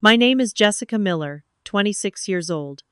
My name is Jessica Miller, 26 years old,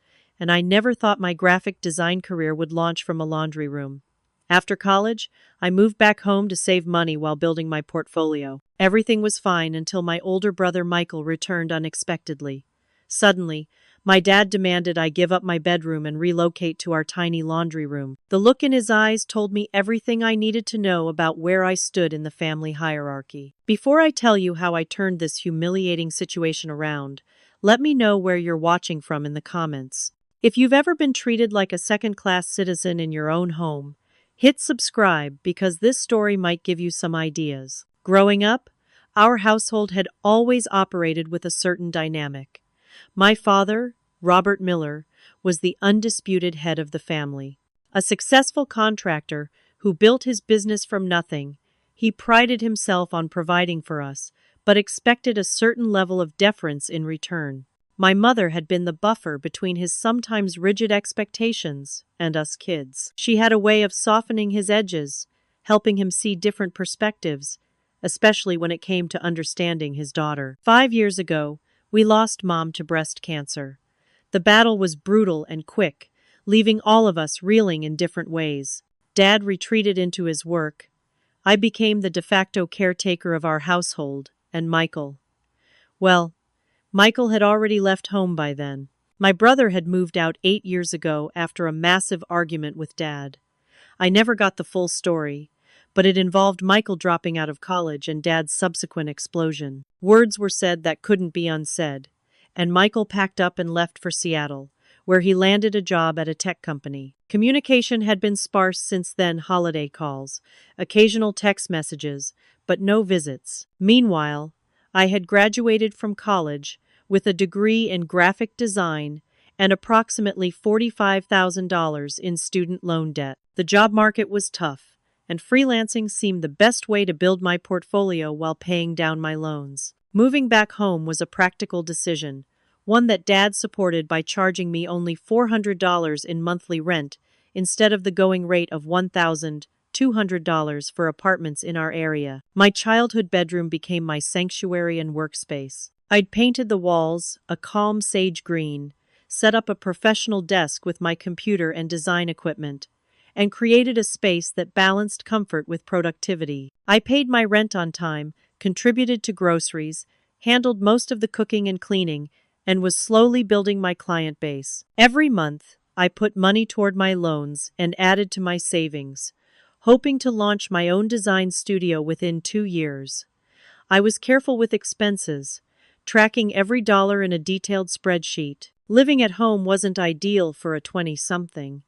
and I never thought my graphic design career would launch from a laundry room. After college, I moved back home to save money while building my portfolio. Everything was fine until my older brother Michael returned unexpectedly. Suddenly, my dad demanded I give up my bedroom and relocate to our tiny laundry room. The look in his eyes told me everything I needed to know about where I stood in the family hierarchy. Before I tell you how I turned this humiliating situation around, let me know where you're watching from in the comments. If you've ever been treated like a second-class citizen in your own home, hit subscribe because this story might give you some ideas. Growing up, our household had always operated with a certain dynamic. My father, Robert Miller, was the undisputed head of the family. A successful contractor who built his business from nothing, he prided himself on providing for us, but expected a certain level of deference in return. My mother had been the buffer between his sometimes rigid expectations and us kids. She had a way of softening his edges, helping him see different perspectives, especially when it came to understanding his daughter. 5 years ago, we lost Mom to breast cancer. The battle was brutal and quick, leaving all of us reeling in different ways. Dad retreated into his work. I became the de facto caretaker of our household, and Michael had already left home by then. My brother had moved out 8 years ago after a massive argument with Dad. I never got the full story, but it involved Michael dropping out of college and Dad's subsequent explosion. Words were said that couldn't be unsaid, and Michael packed up and left for Seattle, where he landed a job at a tech company. Communication had been sparse since then: holiday calls, occasional text messages, but no visits. Meanwhile, I had graduated from college with a degree in graphic design and approximately $45,000 in student loan debt. The job market was tough, and freelancing seemed the best way to build my portfolio while paying down my loans. Moving back home was a practical decision, one that Dad supported by charging me only $400 in monthly rent instead of the going rate of $1,200 for apartments in our area. My childhood bedroom became my sanctuary and workspace. I'd painted the walls a calm sage green, set up a professional desk with my computer and design equipment, and created a space that balanced comfort with productivity. I paid my rent on time, contributed to groceries, handled most of the cooking and cleaning, and was slowly building my client base. Every month, I put money toward my loans and added to my savings, hoping to launch my own design studio within 2 years. I was careful with expenses, tracking every dollar in a detailed spreadsheet. Living at home wasn't ideal for a 20-something,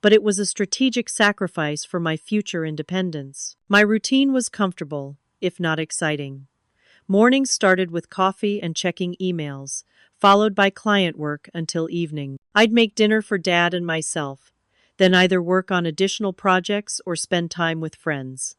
but it was a strategic sacrifice for my future independence. My routine was comfortable, if not exciting. Mornings started with coffee and checking emails, followed by client work until evening. I'd make dinner for Dad and myself, then either work on additional projects or spend time with friends.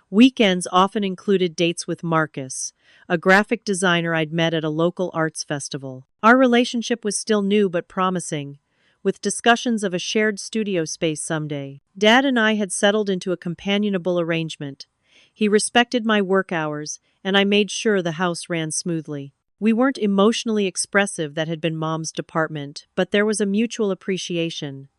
Weekends often included dates with Marcus, a graphic designer I'd met at a local arts festival. Our relationship was still new but promising, with discussions of a shared studio space someday. Dad and I had settled into a companionable arrangement. He respected my work hours, and I made sure the house ran smoothly. We weren't emotionally expressive, that had been Mom's department, but there was a mutual appreciation.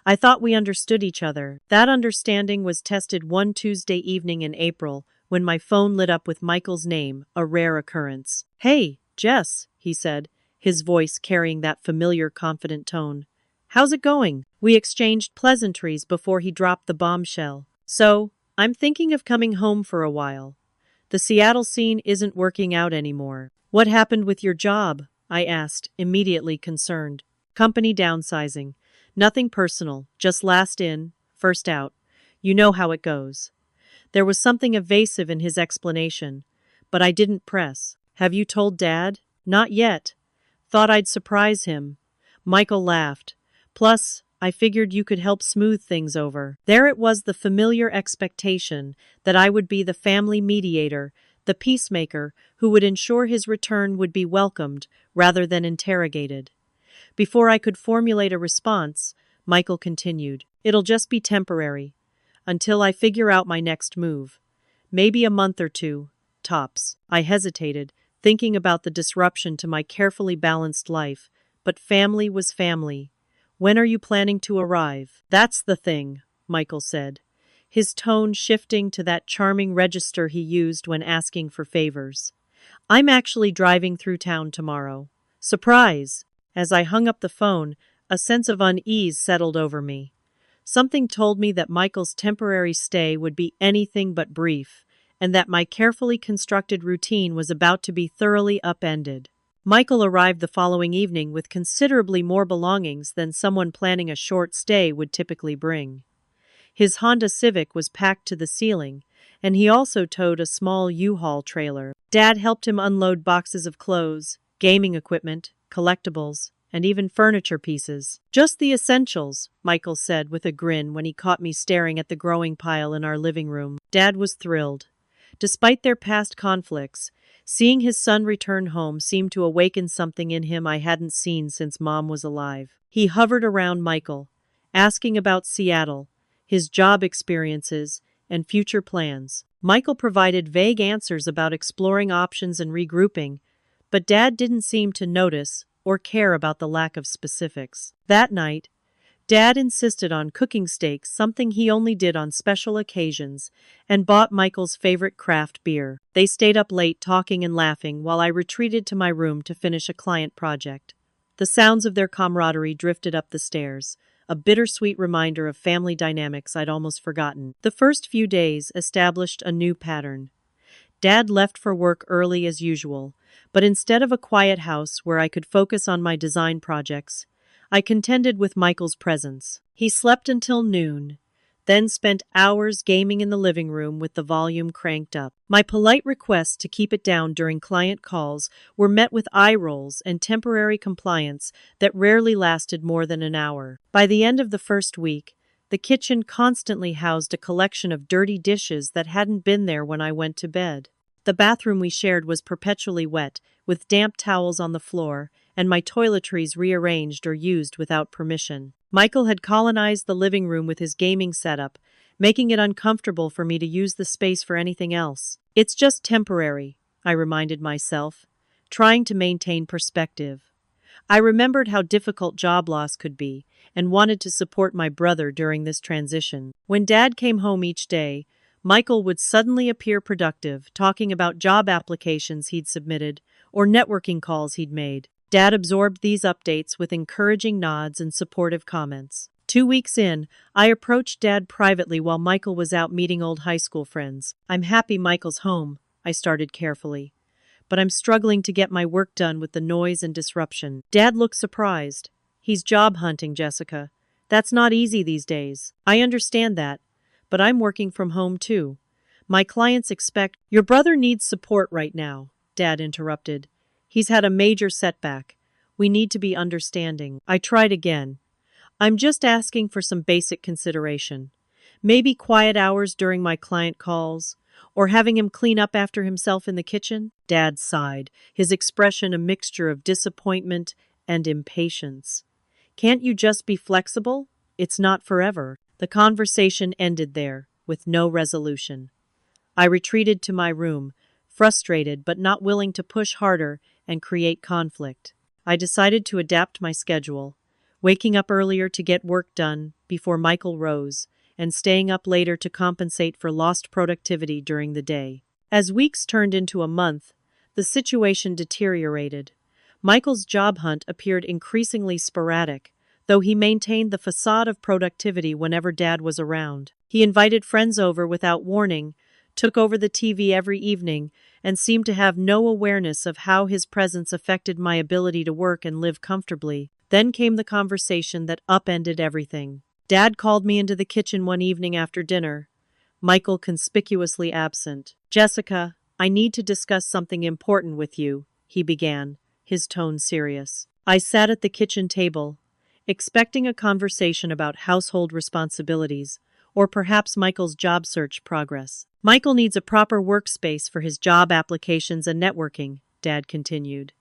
I thought we understood each other. That understanding was tested one Tuesday evening in April when my phone lit up with Michael's name, a rare occurrence. "Hey, Jess," he said, his voice carrying that familiar, confident tone. "How's it going?" We exchanged pleasantries before he dropped the bombshell. "So, I'm thinking of coming home for a while. The Seattle scene isn't working out anymore." "What happened with your job?" I asked, immediately concerned. "Company downsizing. Nothing personal, just last in, first out. You know how it goes." There was something evasive in his explanation, but I didn't press. "Have you told Dad?" "Not yet. Thought I'd surprise him." Michael laughed. "Plus, I figured you could help smooth things over." There it was, the familiar expectation that I would be the family mediator, the peacemaker who would ensure his return would be welcomed rather than interrogated. Before I could formulate a response, Michael continued, "It'll just be temporary, until I figure out my next move. Maybe a month or two, tops." I hesitated, thinking about the disruption to my carefully balanced life, but family was family. When are you planning to arrive? That's the thing, Michael said, his tone shifting to that charming register he used when asking for favors. I'm actually driving through town tomorrow. Surprise! As I hung up the phone, a sense of unease settled over me. Something told me that Michael's temporary stay would be anything but brief, and that my carefully constructed routine was about to be thoroughly upended. Michael arrived the following evening with considerably more belongings than someone planning a short stay would typically bring. His Honda Civic was packed to the ceiling, and he also towed a small U-Haul trailer. Dad helped him unload boxes of clothes, gaming equipment, collectibles, and even furniture pieces. Just the essentials, Michael said with a grin when he caught me staring at the growing pile in our living room. Dad was thrilled. Despite their past conflicts, seeing his son return home seemed to awaken something in him I hadn't seen since Mom was alive. He hovered around Michael, asking about Seattle, his job experiences, and future plans. Michael provided vague answers about exploring options and regrouping, but Dad didn't seem to notice or care about the lack of specifics. That night, Dad insisted on cooking steaks, something he only did on special occasions, and bought Michael's favorite craft beer. They stayed up late talking and laughing while I retreated to my room to finish a client project. The sounds of their camaraderie drifted up the stairs, a bittersweet reminder of family dynamics I'd almost forgotten. The first few days established a new pattern. Dad left for work early as usual, but instead of a quiet house where I could focus on my design projects, I contended with Michael's presence. He slept until noon, then spent hours gaming in the living room with the volume cranked up. My polite requests to keep it down during client calls were met with eye rolls and temporary compliance that rarely lasted more than an hour. By the end of the first week, the kitchen constantly housed a collection of dirty dishes that hadn't been there when I went to bed. The bathroom we shared was perpetually wet, with damp towels on the floor, and my toiletries rearranged or used without permission. Michael had colonized the living room with his gaming setup, making it uncomfortable for me to use the space for anything else. It's just temporary, I reminded myself, trying to maintain perspective. I remembered how difficult job loss could be, and wanted to support my brother during this transition. When Dad came home each day, Michael would suddenly appear productive, talking about job applications he'd submitted or networking calls he'd made. Dad absorbed these updates with encouraging nods and supportive comments. 2 weeks in, I approached Dad privately while Michael was out meeting old high school friends. "I'm happy Michael's home," I started carefully, "but I'm struggling to get my work done with the noise and disruption." Dad looked surprised. "He's job hunting, Jessica. That's not easy these days." "I understand that, but I'm working from home too. My clients expect—" "Your brother needs support right now," Dad interrupted. "He's had a major setback. We need to be understanding." I tried again. "I'm just asking for some basic consideration. Maybe quiet hours during my client calls, or having him clean up after himself in the kitchen." Dad sighed, his expression a mixture of disappointment and impatience. "Can't you just be flexible? It's not forever." The conversation ended there, with no resolution. I retreated to my room, frustrated but not willing to push harder and create conflict. I decided to adapt my schedule, waking up earlier to get work done before Michael rose, and staying up later to compensate for lost productivity during the day. As weeks turned into a month, the situation deteriorated. Michael's job hunt appeared increasingly sporadic, though he maintained the facade of productivity whenever Dad was around. He invited friends over without warning, took over the TV every evening, and seemed to have no awareness of how his presence affected my ability to work and live comfortably. Then came the conversation that upended everything. Dad called me into the kitchen one evening after dinner, Michael conspicuously absent. "Jessica, I need to discuss something important with you," he began, his tone serious. I sat at the kitchen table, expecting a conversation about household responsibilities, or perhaps Michael's job search progress. "Michael needs a proper workspace for his job applications and networking," Dad continued.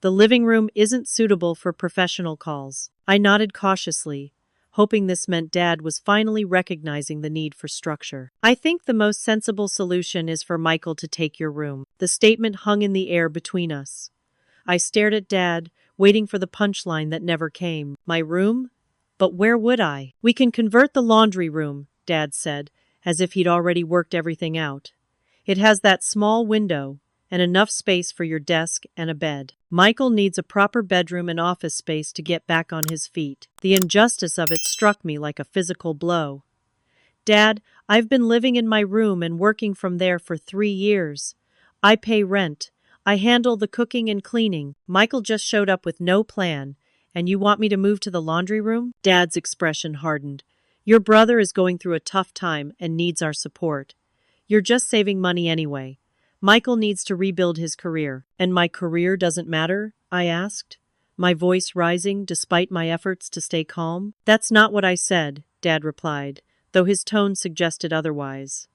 "The living room isn't suitable for professional calls." I nodded cautiously, hoping this meant Dad was finally recognizing the need for structure. "I think the most sensible solution is for Michael to take your room." The statement hung in the air between us. I stared at Dad, waiting for the punchline that never came. "My room? But where would I?" "We can convert the laundry room," Dad said, as if he'd already worked everything out. "It has that small window and enough space for your desk and a bed. Michael needs a proper bedroom and office space to get back on his feet." The injustice of it struck me like a physical blow. "Dad, I've been living in my room and working from there for 3 years. I pay rent. I handle the cooking and cleaning. Michael just showed up with no plan, and you want me to move to the laundry room?" Dad's expression hardened. "Your brother is going through a tough time and needs our support. You're just saving money anyway. Michael needs to rebuild his career." "And my career doesn't matter?" I asked, my voice rising despite my efforts to stay calm. "That's not what I said," Dad replied, though his tone suggested otherwise.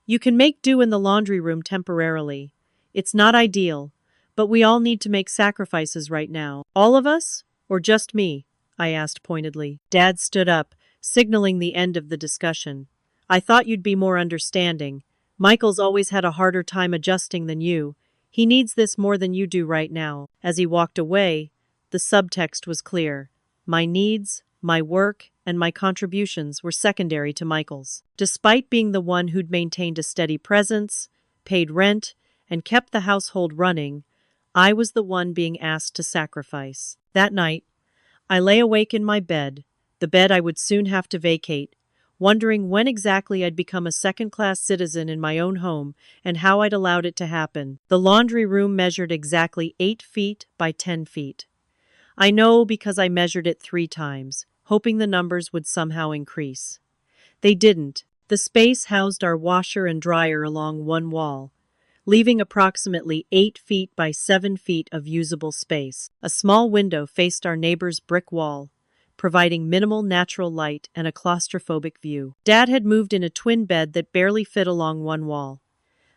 "You can make do in the laundry room temporarily. It's not ideal, but we all need to make sacrifices right now." "All of us? Or just me?" I asked pointedly. Dad stood up, signaling the end of the discussion. "I thought you'd be more understanding. Michael's always had a harder time adjusting than you. He needs this more than you do right now." As he walked away, the subtext was clear. My needs, my work, and my contributions were secondary to Michael's. Despite being the one who'd maintained a steady presence, paid rent, and kept the household running, I was the one being asked to sacrifice. That night, I lay awake in my bed, the bed I would soon have to vacate, wondering when exactly I'd become a second-class citizen in my own home and how I'd allowed it to happen. The laundry room measured exactly 8 feet by 10 feet. I know because I measured it 3 times, hoping the numbers would somehow increase. They didn't. The space housed our washer and dryer along one wall, leaving approximately 8 feet by 7 feet of usable space. A small window faced our neighbor's brick wall, providing minimal natural light and a claustrophobic view. Dad had moved in a twin bed that barely fit along one wall.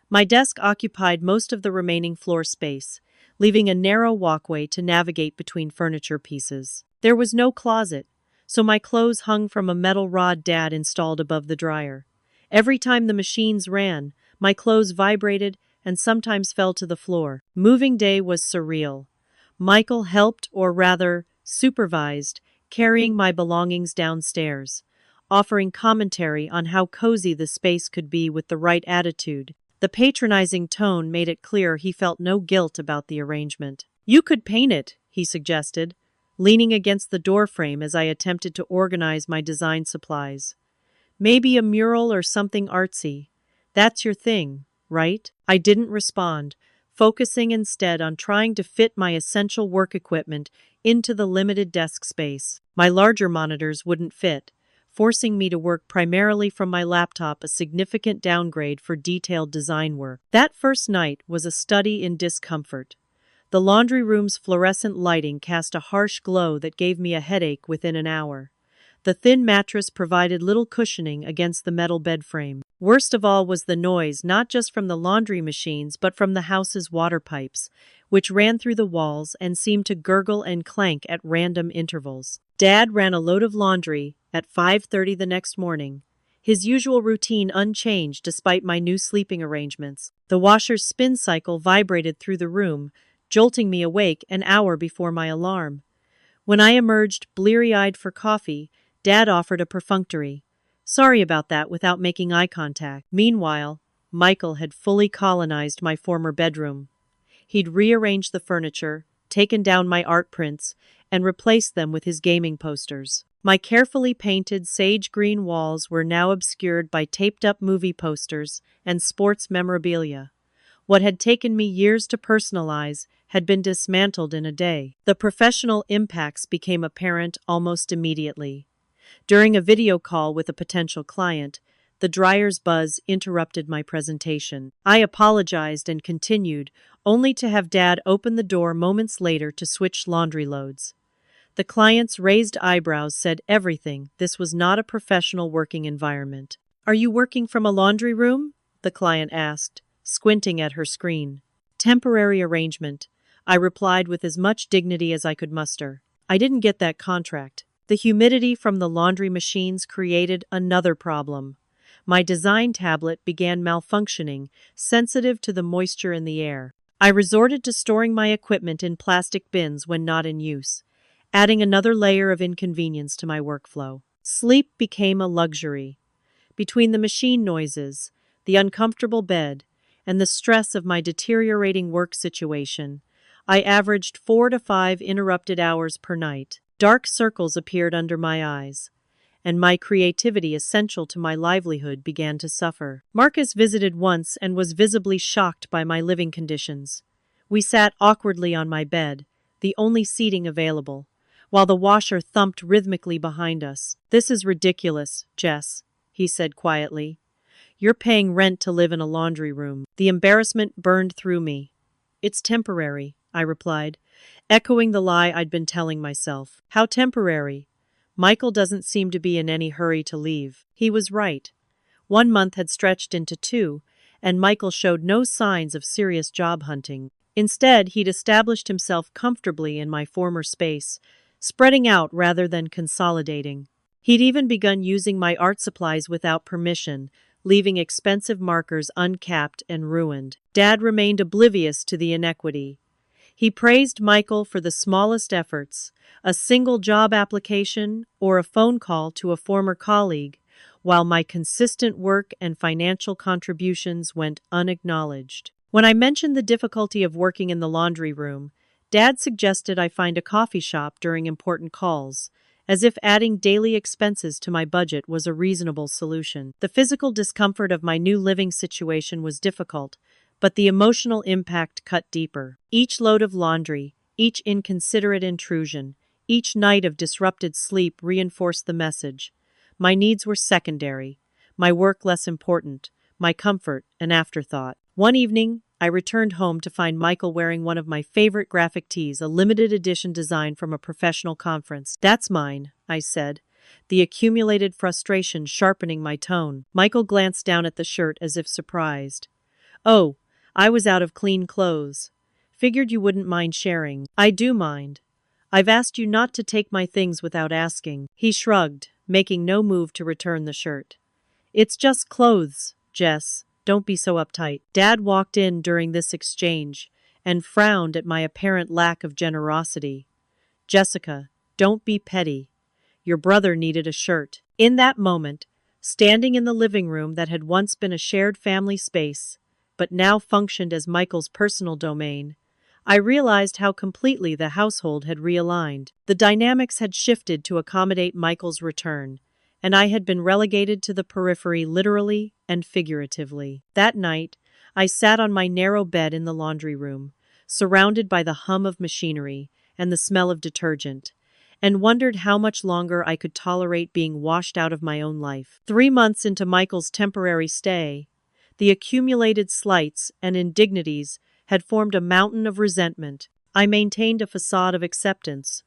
My desk occupied most of the remaining floor space, leaving a narrow walkway to navigate between furniture pieces. There was no closet, so my clothes hung from a metal rod Dad installed above the dryer. Every time the machines ran, my clothes vibrated and sometimes fell to the floor. Moving day was surreal. Michael helped, or rather, supervised, carrying my belongings downstairs, offering commentary on how cozy the space could be with the right attitude. The patronizing tone made it clear he felt no guilt about the arrangement. "You could paint it," he suggested, leaning against the doorframe as I attempted to organize my design supplies. "Maybe a mural or something artsy. That's your thing, right?" I didn't respond, focusing instead on trying to fit my essential work equipment into the limited desk space. My larger monitors wouldn't fit, forcing me to work primarily from my laptop, a significant downgrade for detailed design work. That first night was a study in discomfort. The laundry room's fluorescent lighting cast a harsh glow that gave me a headache within an hour. The thin mattress provided little cushioning against the metal bed frame. Worst of all was the noise, not just from the laundry machines but from the house's water pipes, which ran through the walls and seemed to gurgle and clank at random intervals. Dad ran a load of laundry at 5:30 the next morning, his usual routine unchanged despite my new sleeping arrangements. The washer's spin cycle vibrated through the room, jolting me awake an hour before my alarm. When I emerged, bleary-eyed for coffee, Dad offered a perfunctory, "Sorry about that," without making eye contact. Meanwhile, Michael had fully colonized my former bedroom. He'd rearranged the furniture, taken down my art prints, and replaced them with his gaming posters. My carefully painted sage green walls were now obscured by taped-up movie posters and sports memorabilia. What had taken me years to personalize had been dismantled in a day. The professional impacts became apparent almost immediately. During a video call with a potential client, the dryer's buzz interrupted my presentation. I apologized and continued, only to have Dad open the door moments later to switch laundry loads. The client's raised eyebrows said everything. This was not a professional working environment. "Are you working from a laundry room?" the client asked, squinting at her screen. "Temporary arrangement," I replied with as much dignity as I could muster. "I didn't get that contract," The humidity from the laundry machines created another problem. My design tablet began malfunctioning, sensitive to the moisture in the air. I resorted to storing my equipment in plastic bins when not in use, adding another layer of inconvenience to my workflow. Sleep became a luxury. Between the machine noises, the uncomfortable bed, and the stress of my deteriorating work situation, I averaged 4 to 5 interrupted hours per night. Dark circles appeared under my eyes, and my creativity essential to my livelihood began to suffer. Marcus visited once and was visibly shocked by my living conditions. We sat awkwardly on my bed, the only seating available, while the washer thumped rhythmically behind us. "This is ridiculous, Jess," he said quietly. "You're paying rent to live in a laundry room." The embarrassment burned through me. "It's temporary," I replied, echoing the lie I'd been telling myself. "How temporary? Michael doesn't seem to be in any hurry to leave." He was right. 1 month had stretched into 2, and Michael showed no signs of serious job hunting. Instead, he'd established himself comfortably in my former space, spreading out rather than consolidating. He'd even begun using my art supplies without permission, leaving expensive markers uncapped and ruined. Dad remained oblivious to the inequity. He praised Michael for the smallest efforts, a single job application or a phone call to a former colleague, while my consistent work and financial contributions went unacknowledged. When I mentioned the difficulty of working in the laundry room, Dad suggested I find a coffee shop during important calls, as if adding daily expenses to my budget was a reasonable solution. The physical discomfort of my new living situation was difficult, but the emotional impact cut deeper. Each load of laundry, each inconsiderate intrusion, each night of disrupted sleep reinforced the message. My needs were secondary, my work less important, my comfort an afterthought. One evening, I returned home to find Michael wearing one of my favorite graphic tees, a limited edition design from a professional conference. "That's mine," I said, the accumulated frustration sharpening my tone. Michael glanced down at the shirt as if surprised. "Oh, I was out of clean clothes. Figured you wouldn't mind sharing." "I do mind. I've asked you not to take my things without asking." He shrugged, making no move to return the shirt. "It's just clothes, Jess. Don't be so uptight." Dad walked in during this exchange and frowned at my apparent lack of generosity. "Jessica, don't be petty. Your brother needed a shirt." In that moment, standing in the living room that had once been a shared family space, but now functioned as Michael's personal domain, I realized how completely the household had realigned. The dynamics had shifted to accommodate Michael's return, and I had been relegated to the periphery literally and figuratively. That night, I sat on my narrow bed in the laundry room, surrounded by the hum of machinery and the smell of detergent, and wondered how much longer I could tolerate being washed out of my own life. 3 months into Michael's temporary stay, the accumulated slights and indignities had formed a mountain of resentment. I maintained a facade of acceptance,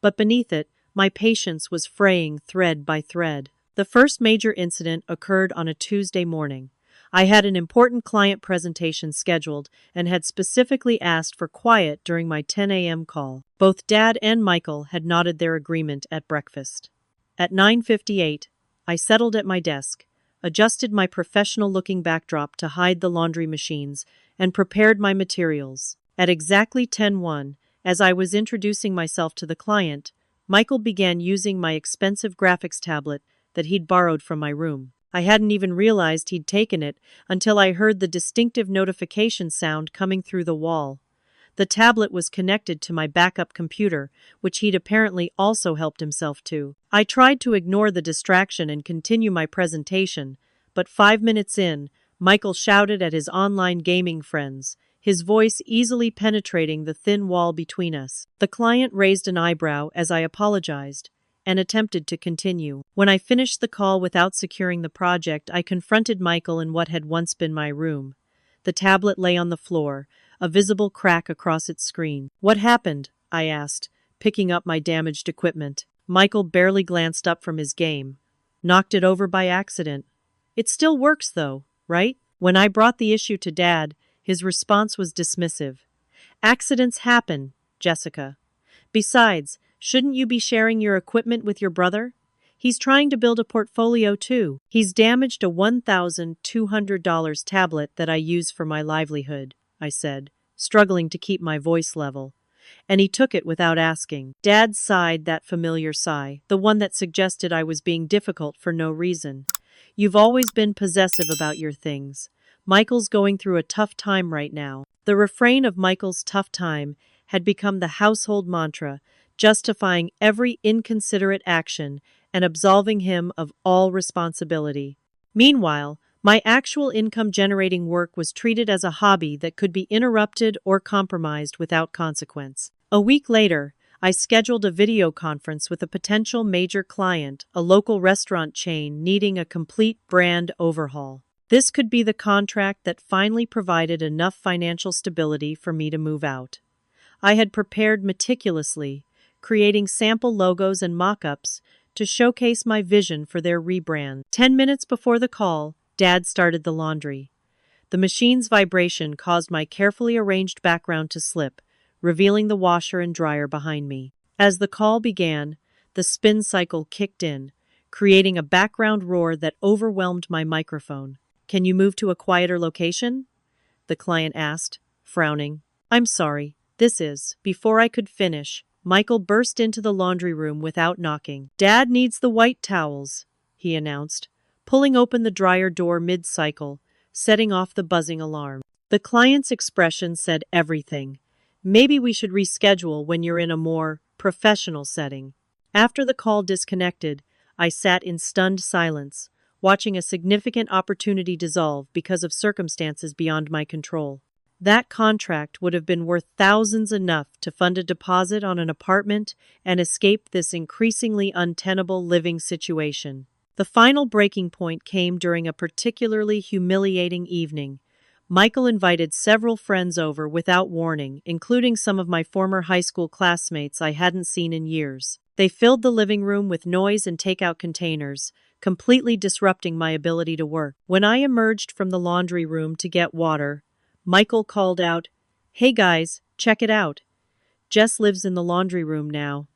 but beneath it, my patience was fraying thread by thread. The first major incident occurred on a Tuesday morning. I had an important client presentation scheduled and had specifically asked for quiet during my 10 a.m. call. Both Dad and Michael had nodded their agreement at breakfast. At 9:58, I settled at my desk, adjusted my professional-looking backdrop to hide the laundry machines, and prepared my materials. At exactly 10:01, as I was introducing myself to the client, Michael began using my expensive graphics tablet that he'd borrowed from my room. I hadn't even realized he'd taken it until I heard the distinctive notification sound coming through the wall. The tablet was connected to my backup computer, which he'd apparently also helped himself to. I tried to ignore the distraction and continue my presentation, but 5 minutes in, Michael shouted at his online gaming friends, his voice easily penetrating the thin wall between us. The client raised an eyebrow as I apologized and attempted to continue. When I finished the call without securing the project, I confronted Michael in what had once been my room. The tablet lay on the floor, a visible crack across its screen. "What happened?" I asked, picking up my damaged equipment. Michael barely glanced up from his game. "Knocked it over by accident. It still works though, right?" When I brought the issue to Dad, his response was dismissive. "Accidents happen, Jessica. Besides, Shouldn't you be sharing your equipment with your brother? He's trying to build a portfolio too. He's damaged a $1,200 tablet that I use for my livelihood, I said, struggling to keep my voice level. And he took it without asking. Dad sighed that familiar sigh, the one that suggested I was being difficult for no reason. You've always been possessive about your things. Michael's going through a tough time right now. The refrain of Michael's tough time had become the household mantra, justifying every inconsiderate action and absolving him of all responsibility. Meanwhile, my actual income-generating work was treated as a hobby that could be interrupted or compromised without consequence. A week later, I scheduled a video conference with a potential major client, a local restaurant chain needing a complete brand overhaul. This could be the contract that finally provided enough financial stability for me to move out. I had prepared meticulously, creating sample logos and mock-ups to showcase my vision for their rebrand. 10 minutes before the call, Dad started the laundry. The machine's vibration caused my carefully arranged background to slip, revealing the washer and dryer behind me. As the call began, the spin cycle kicked in, creating a background roar that overwhelmed my microphone. "Can you move to a quieter location?" the client asked, frowning. "I'm sorry, this is..." Before I could finish, Michael burst into the laundry room without knocking. "Dad needs the white towels," he announced, pulling open the dryer door mid-cycle, setting off the buzzing alarm. The client's expression said everything. "Maybe we should reschedule when you're in a more professional setting." After the call disconnected, I sat in stunned silence, watching a significant opportunity dissolve because of circumstances beyond my control. That contract would have been worth thousands enough to fund a deposit on an apartment and escape this increasingly untenable living situation. The final breaking point came during a particularly humiliating evening. Michael invited several friends over without warning, including some of my former high school classmates I hadn't seen in years. They filled the living room with noise and takeout containers, completely disrupting my ability to work. When I emerged from the laundry room to get water, Michael called out, "Hey guys, check it out. Jess lives in the laundry room now.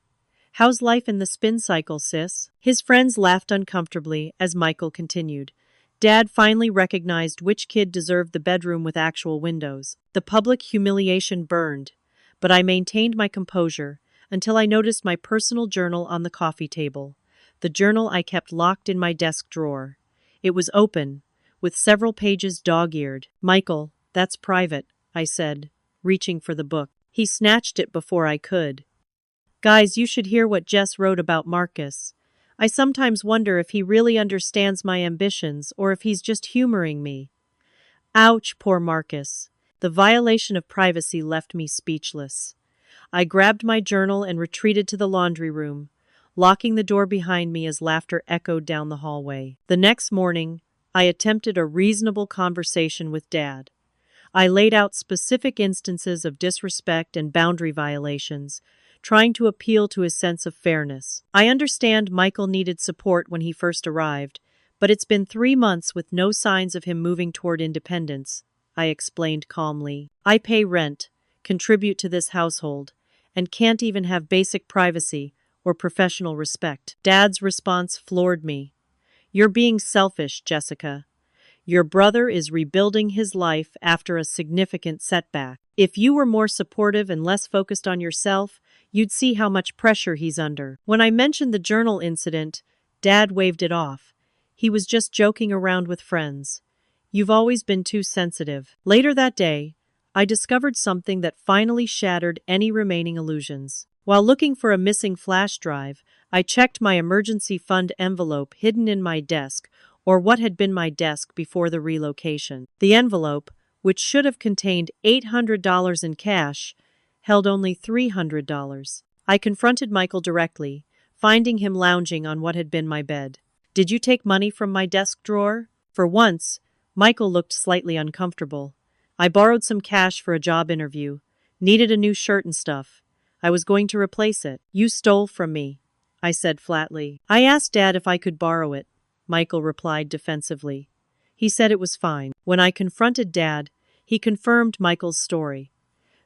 How's life in the spin cycle, sis?" His friends laughed uncomfortably as Michael continued. Dad finally recognized which kid deserved the bedroom with actual windows. The public humiliation burned, but I maintained my composure until I noticed my personal journal on the coffee table, the journal I kept locked in my desk drawer. It was open, with several pages dog-eared. "Michael, that's private," I said, reaching for the book. He snatched it before I could. "Guys, you should hear what Jess wrote about Marcus. I sometimes wonder if he really understands my ambitions or if he's just humoring me." Ouch, poor Marcus. The violation of privacy left me speechless. I grabbed my journal and retreated to the laundry room, locking the door behind me as laughter echoed down the hallway. The next morning, I attempted a reasonable conversation with Dad. I laid out specific instances of disrespect and boundary violations, trying to appeal to his sense of fairness. "I understand Michael needed support when he first arrived, but it's been 3 months with no signs of him moving toward independence," I explained calmly. "I pay rent, contribute to this household, and can't even have basic privacy or professional respect." Dad's response floored me. "You're being selfish, Jessica. Your brother is rebuilding his life after a significant setback. If you were more supportive and less focused on yourself, you'd see how much pressure he's under." When I mentioned the journal incident, Dad waved it off. He was just joking around with friends. "You've always been too sensitive." Later that day, I discovered something that finally shattered any remaining illusions. While looking for a missing flash drive, I checked my emergency fund envelope hidden in my desk, or what had been my desk before the relocation. The envelope, which should have contained $800 in cash, held only $300. I confronted Michael directly, finding him lounging on what had been my bed. "Did you take money from my desk drawer?" For once, Michael looked slightly uncomfortable. "I borrowed some cash for a job interview. Needed a new shirt and stuff. I was going to replace it." "You stole from me," I said flatly. "I asked Dad if I could borrow it," Michael replied defensively. He said it was fine. When I confronted Dad, he confirmed Michael's story.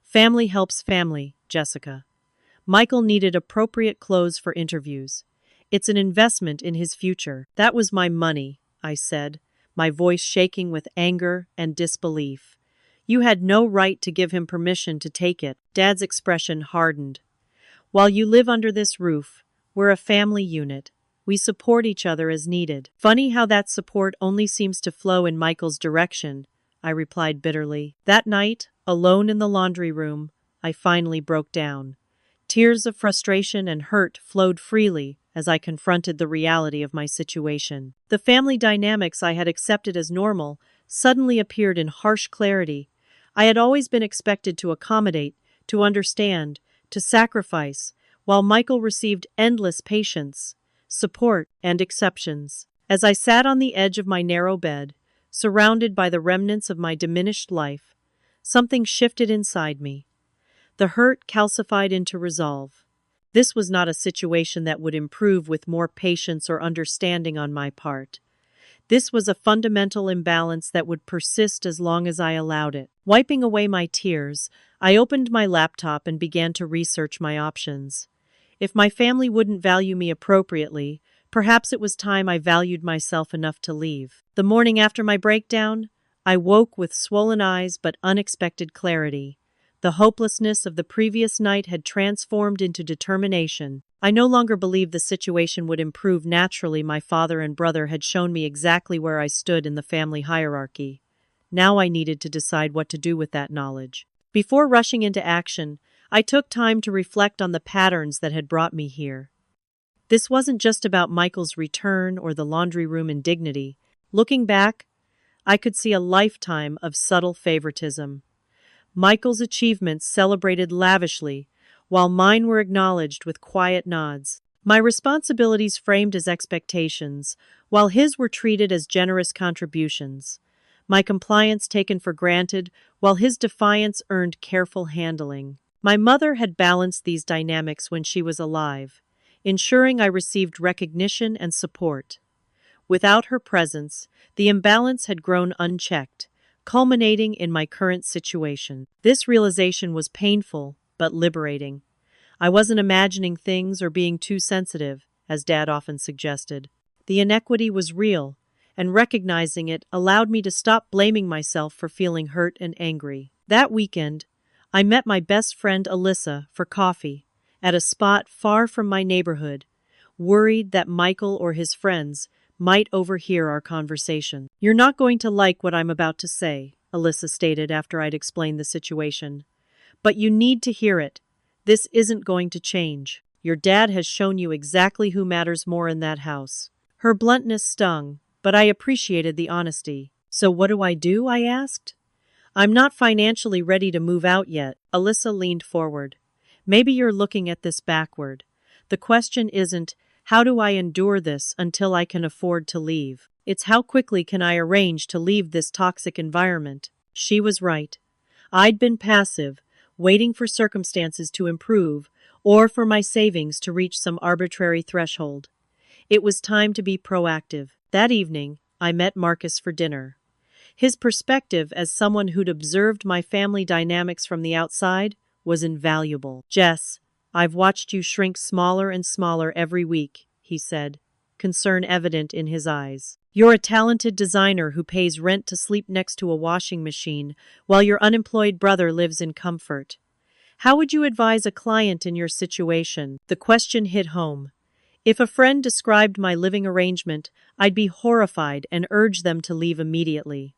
"Family helps family, Jessica. Michael needed appropriate clothes for interviews. It's an investment in his future. That was my money, I said, my voice shaking with anger and disbelief. You had no right to give him permission to take it. Dad's expression hardened. While you live under this roof, we're a family unit. We support each other as needed. Funny how that support only seems to flow in Michael's direction, I replied bitterly. That night, alone in the laundry room, I finally broke down. Tears of frustration and hurt flowed freely as I confronted the reality of my situation. The family dynamics I had accepted as normal suddenly appeared in harsh clarity. I had always been expected to accommodate, to understand, to sacrifice, while Michael received endless patience, support, and exceptions. As I sat on the edge of my narrow bed, surrounded by the remnants of my diminished life, something shifted inside me. The hurt calcified into resolve. This was not a situation that would improve with more patience or understanding on my part. This was a fundamental imbalance that would persist as long as I allowed it. Wiping away my tears, I opened my laptop and began to research my options. If my family wouldn't value me appropriately, perhaps it was time I valued myself enough to leave. The morning after my breakdown, I woke with swollen eyes but unexpected clarity. The hopelessness of the previous night had transformed into determination. I no longer believed the situation would improve naturally. My father and brother had shown me exactly where I stood in the family hierarchy. Now I needed to decide what to do with that knowledge. Before rushing into action, I took time to reflect on the patterns that had brought me here. This wasn't just about Michael's return or the laundry room indignity. Looking back, I could see a lifetime of subtle favoritism. Michael's achievements celebrated lavishly, while mine were acknowledged with quiet nods. My responsibilities framed as expectations, while his were treated as generous contributions. My compliance taken for granted, while his defiance earned careful handling. My mother had balanced these dynamics when she was alive, ensuring I received recognition and support. Without her presence, the imbalance had grown unchecked, culminating in my current situation. This realization was painful, but liberating. I wasn't imagining things or being too sensitive, as Dad often suggested. The inequity was real, and recognizing it allowed me to stop blaming myself for feeling hurt and angry. That weekend, I met my best friend Alyssa for coffee, at a spot far from my neighborhood, worried that Michael or his friends might overhear our conversation. You're not going to like what I'm about to say, Alyssa stated after I'd explained the situation. But you need to hear it. This isn't going to change. Your dad has shown you exactly who matters more in that house. Her bluntness stung, but I appreciated the honesty. So what do? I asked. I'm not financially ready to move out yet. Alyssa leaned forward. Maybe you're looking at this backward. The question isn't, how do I endure this until I can afford to leave? It's how quickly can I arrange to leave this toxic environment? She was right. I'd been passive, waiting for circumstances to improve, or for my savings to reach some arbitrary threshold. It was time to be proactive. That evening, I met Marcus for dinner. His perspective as someone who'd observed my family dynamics from the outside was invaluable. Jess, I've watched you shrink smaller and smaller every week, he said, concern evident in his eyes. You're a talented designer who pays rent to sleep next to a washing machine, while your unemployed brother lives in comfort. How would you advise a client in your situation? The question hit home. If a friend described my living arrangement, I'd be horrified and urge them to leave immediately.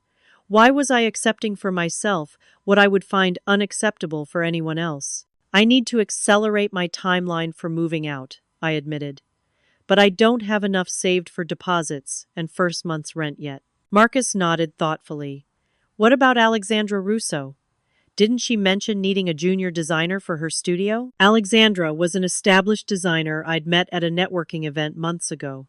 Why was I accepting for myself what I would find unacceptable for anyone else? I need to accelerate my timeline for moving out, I admitted. But I don't have enough saved for deposits and first month's rent yet. Marcus nodded thoughtfully. What about Alexandra Russo? Didn't she mention needing a junior designer for her studio? Alexandra was an established designer I'd met at a networking event months ago.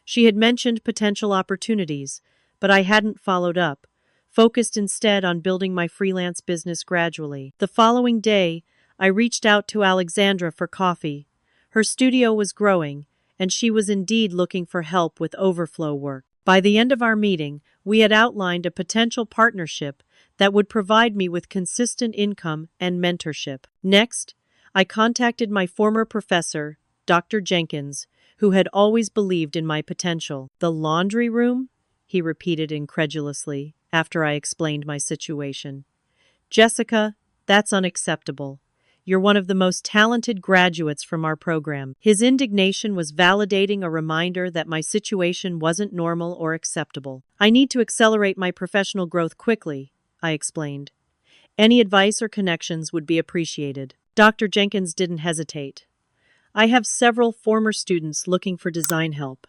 She had mentioned potential opportunities, but I hadn't followed up, focused instead on building my freelance business gradually. The following day, I reached out to Alexandra for coffee. Her studio was growing, and she was indeed looking for help with overflow work. By the end of our meeting, we had outlined a potential partnership that would provide me with consistent income and mentorship. Next, I contacted my former professor, Dr. Jenkins, who had always believed in my potential. "The laundry room?" he repeated incredulously after I explained my situation. "Jessica, that's unacceptable. You're one of the most talented graduates from our program." His indignation was validating, a reminder that my situation wasn't normal or acceptable. "I need to accelerate my professional growth quickly," I explained. "Any advice or connections would be appreciated." Dr. Jenkins didn't hesitate. "I have several former students looking for design help.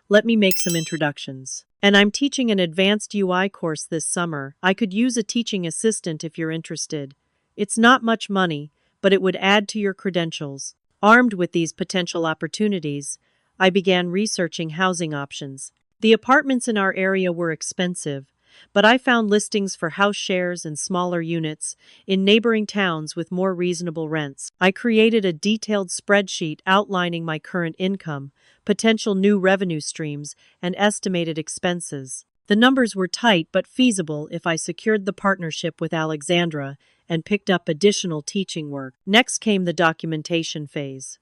Let me make some introductions. And I'm teaching an advanced UI course this summer. I could use a teaching assistant if you're interested. It's not much money, but it would add to your credentials." Armed with these potential opportunities, I began researching housing options. The apartments in our area were expensive, but I found listings for house shares and smaller units in neighboring towns with more reasonable rents. I created a detailed spreadsheet outlining my current income, potential new revenue streams, and estimated expenses. The numbers were tight but feasible if I secured the partnership with Alexandra and picked up additional teaching work. Next came the documentation phase.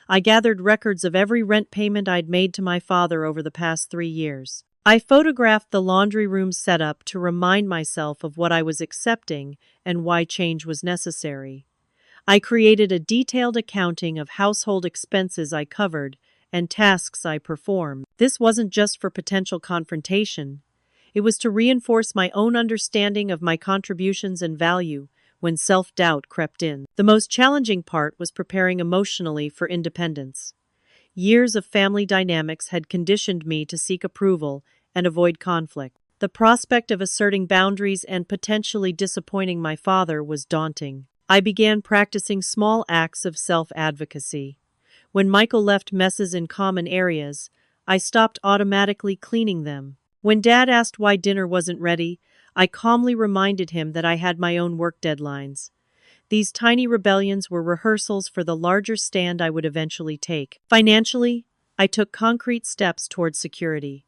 I gathered records of every rent payment I'd made to my father over the past 3 years. I photographed the laundry room setup to remind myself of what I was accepting and why change was necessary. I created a detailed accounting of household expenses I covered and tasks I performed. This wasn't just for potential confrontation. It was to reinforce my own understanding of my contributions and value when self-doubt crept in. The most challenging part was preparing emotionally for independence. Years of family dynamics had conditioned me to seek approval and avoid conflict. The prospect of asserting boundaries and potentially disappointing my father was daunting. I began practicing small acts of self-advocacy. When Michael left messes in common areas, I stopped automatically cleaning them. When Dad asked why dinner wasn't ready, I calmly reminded him that I had my own work deadlines. These tiny rebellions were rehearsals for the larger stand I would eventually take. Financially, I took concrete steps towards security.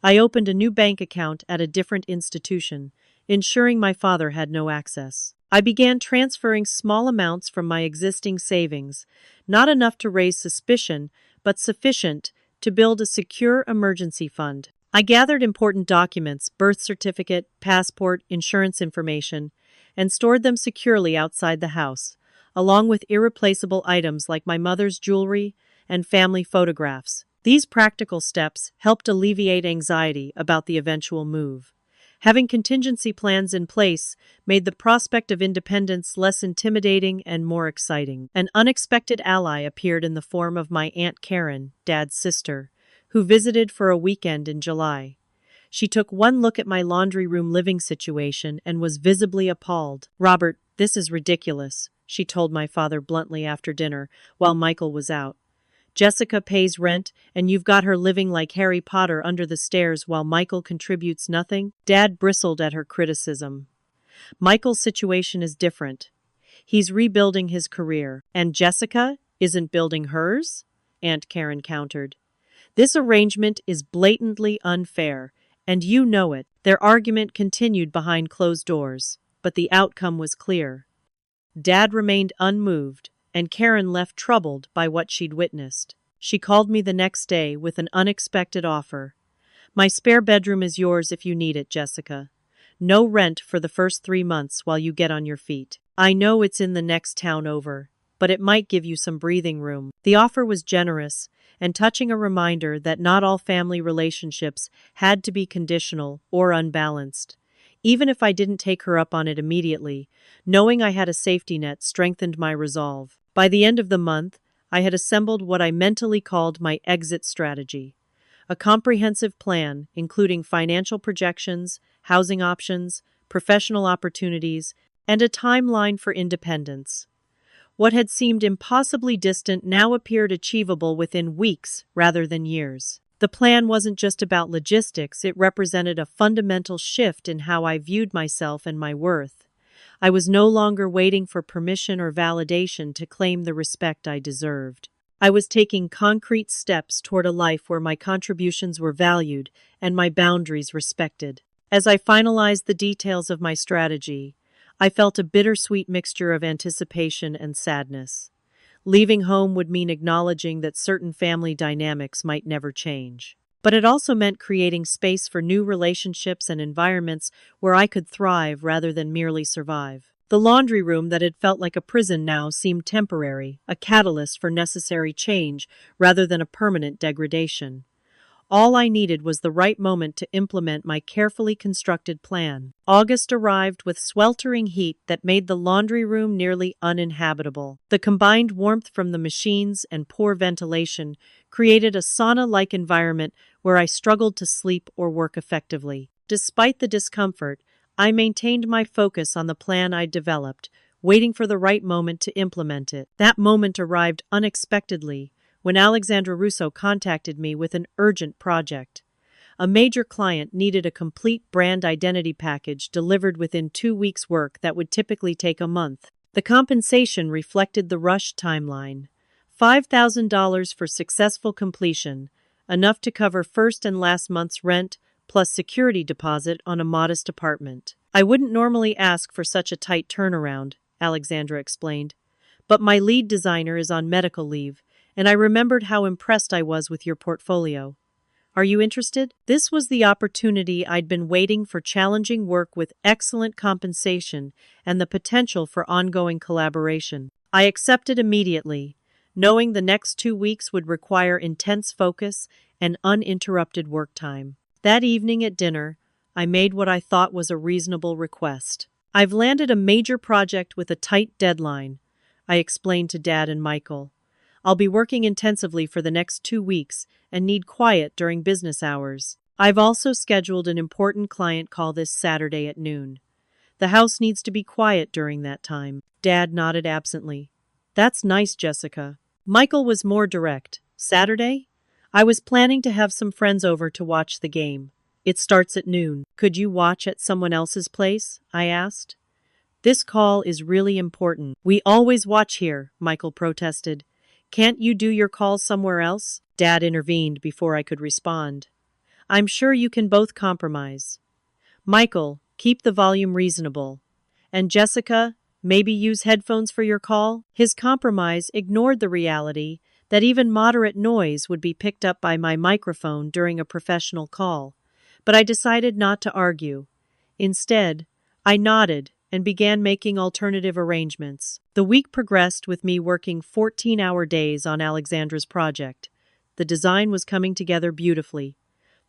I opened a new bank account at a different institution, ensuring my father had no access. I began transferring small amounts from my existing savings, not enough to raise suspicion, but sufficient to build a secure emergency fund. I gathered important documents, birth certificate, passport, insurance information, and stored them securely outside the house, along with irreplaceable items like my mother's jewelry and family photographs. These practical steps helped alleviate anxiety about the eventual move. Having contingency plans in place made the prospect of independence less intimidating and more exciting. An unexpected ally appeared in the form of my Aunt Karen, Dad's sister, who visited for a weekend in July. She took one look at my laundry room living situation and was visibly appalled. "Robert, this is ridiculous," she told my father bluntly after dinner while Michael was out. "Jessica pays rent, and you've got her living like Harry Potter under the stairs while Michael contributes nothing?" Dad bristled at her criticism. "Michael's situation is different. He's rebuilding his career. And Jessica isn't building hers?" Aunt Karen countered. "This arrangement is blatantly unfair, and you know it." Their argument continued behind closed doors, but the outcome was clear. Dad remained unmoved, and Karen left troubled by what she'd witnessed. She called me the next day with an unexpected offer. "My spare bedroom is yours if you need it, Jessica. No rent for the first 3 months while you get on your feet. I know it's in the next town over, but it might give you some breathing room." The offer was generous, and touching, a reminder that not all family relationships had to be conditional or unbalanced. Even if I didn't take her up on it immediately, knowing I had a safety net strengthened my resolve. By the end of the month, I had assembled what I mentally called my exit strategy. A comprehensive plan, including financial projections, housing options, professional opportunities, and a timeline for independence. What had seemed impossibly distant now appeared achievable within weeks rather than years. The plan wasn't just about logistics, it represented a fundamental shift in how I viewed myself and my worth. I was no longer waiting for permission or validation to claim the respect I deserved. I was taking concrete steps toward a life where my contributions were valued and my boundaries respected. As I finalized the details of my strategy, I felt a bittersweet mixture of anticipation and sadness. Leaving home would mean acknowledging that certain family dynamics might never change. But it also meant creating space for new relationships and environments where I could thrive rather than merely survive. The laundry room that had felt like a prison now seemed temporary, a catalyst for necessary change rather than a permanent degradation. All I needed was the right moment to implement my carefully constructed plan. August arrived with sweltering heat that made the laundry room nearly uninhabitable. The combined warmth from the machines and poor ventilation created a sauna-like environment where I struggled to sleep or work effectively. Despite the discomfort, I maintained my focus on the plan I'd developed, waiting for the right moment to implement it. That moment arrived unexpectedly when Alexandra Russo contacted me with an urgent project. A major client needed a complete brand identity package delivered within 2 weeks' work that would typically take a month. The compensation reflected the rushed timeline. $5,000 for successful completion, enough to cover first and last month's rent, plus security deposit on a modest apartment. I wouldn't normally ask for such a tight turnaround, Alexandra explained, but my lead designer is on medical leave, and I remembered how impressed I was with your portfolio. Are you interested? This was the opportunity I'd been waiting for: challenging work with excellent compensation and the potential for ongoing collaboration. I accepted immediately, knowing the next 2 weeks would require intense focus and uninterrupted work time. That evening at dinner, I made what I thought was a reasonable request. I've landed a major project with a tight deadline, I explained to Dad and Michael. I'll be working intensively for the next 2 weeks and need quiet during business hours. I've also scheduled an important client call this Saturday at noon. The house needs to be quiet during that time. Dad nodded absently. That's nice, Jessica. Michael was more direct. Saturday? I was planning to have some friends over to watch the game. It starts at noon. Could you watch at someone else's place? I asked. This call is really important. We always watch here, Michael protested. Can't you do your call somewhere else? Dad intervened before I could respond. I'm sure you can both compromise. Michael, keep the volume reasonable. And Jessica, maybe use headphones for your call? His compromise ignored the reality that even moderate noise would be picked up by my microphone during a professional call. But I decided not to argue. Instead, I nodded and began making alternative arrangements. The week progressed with me working 14-hour days on Alexandra's project. The design was coming together beautifully,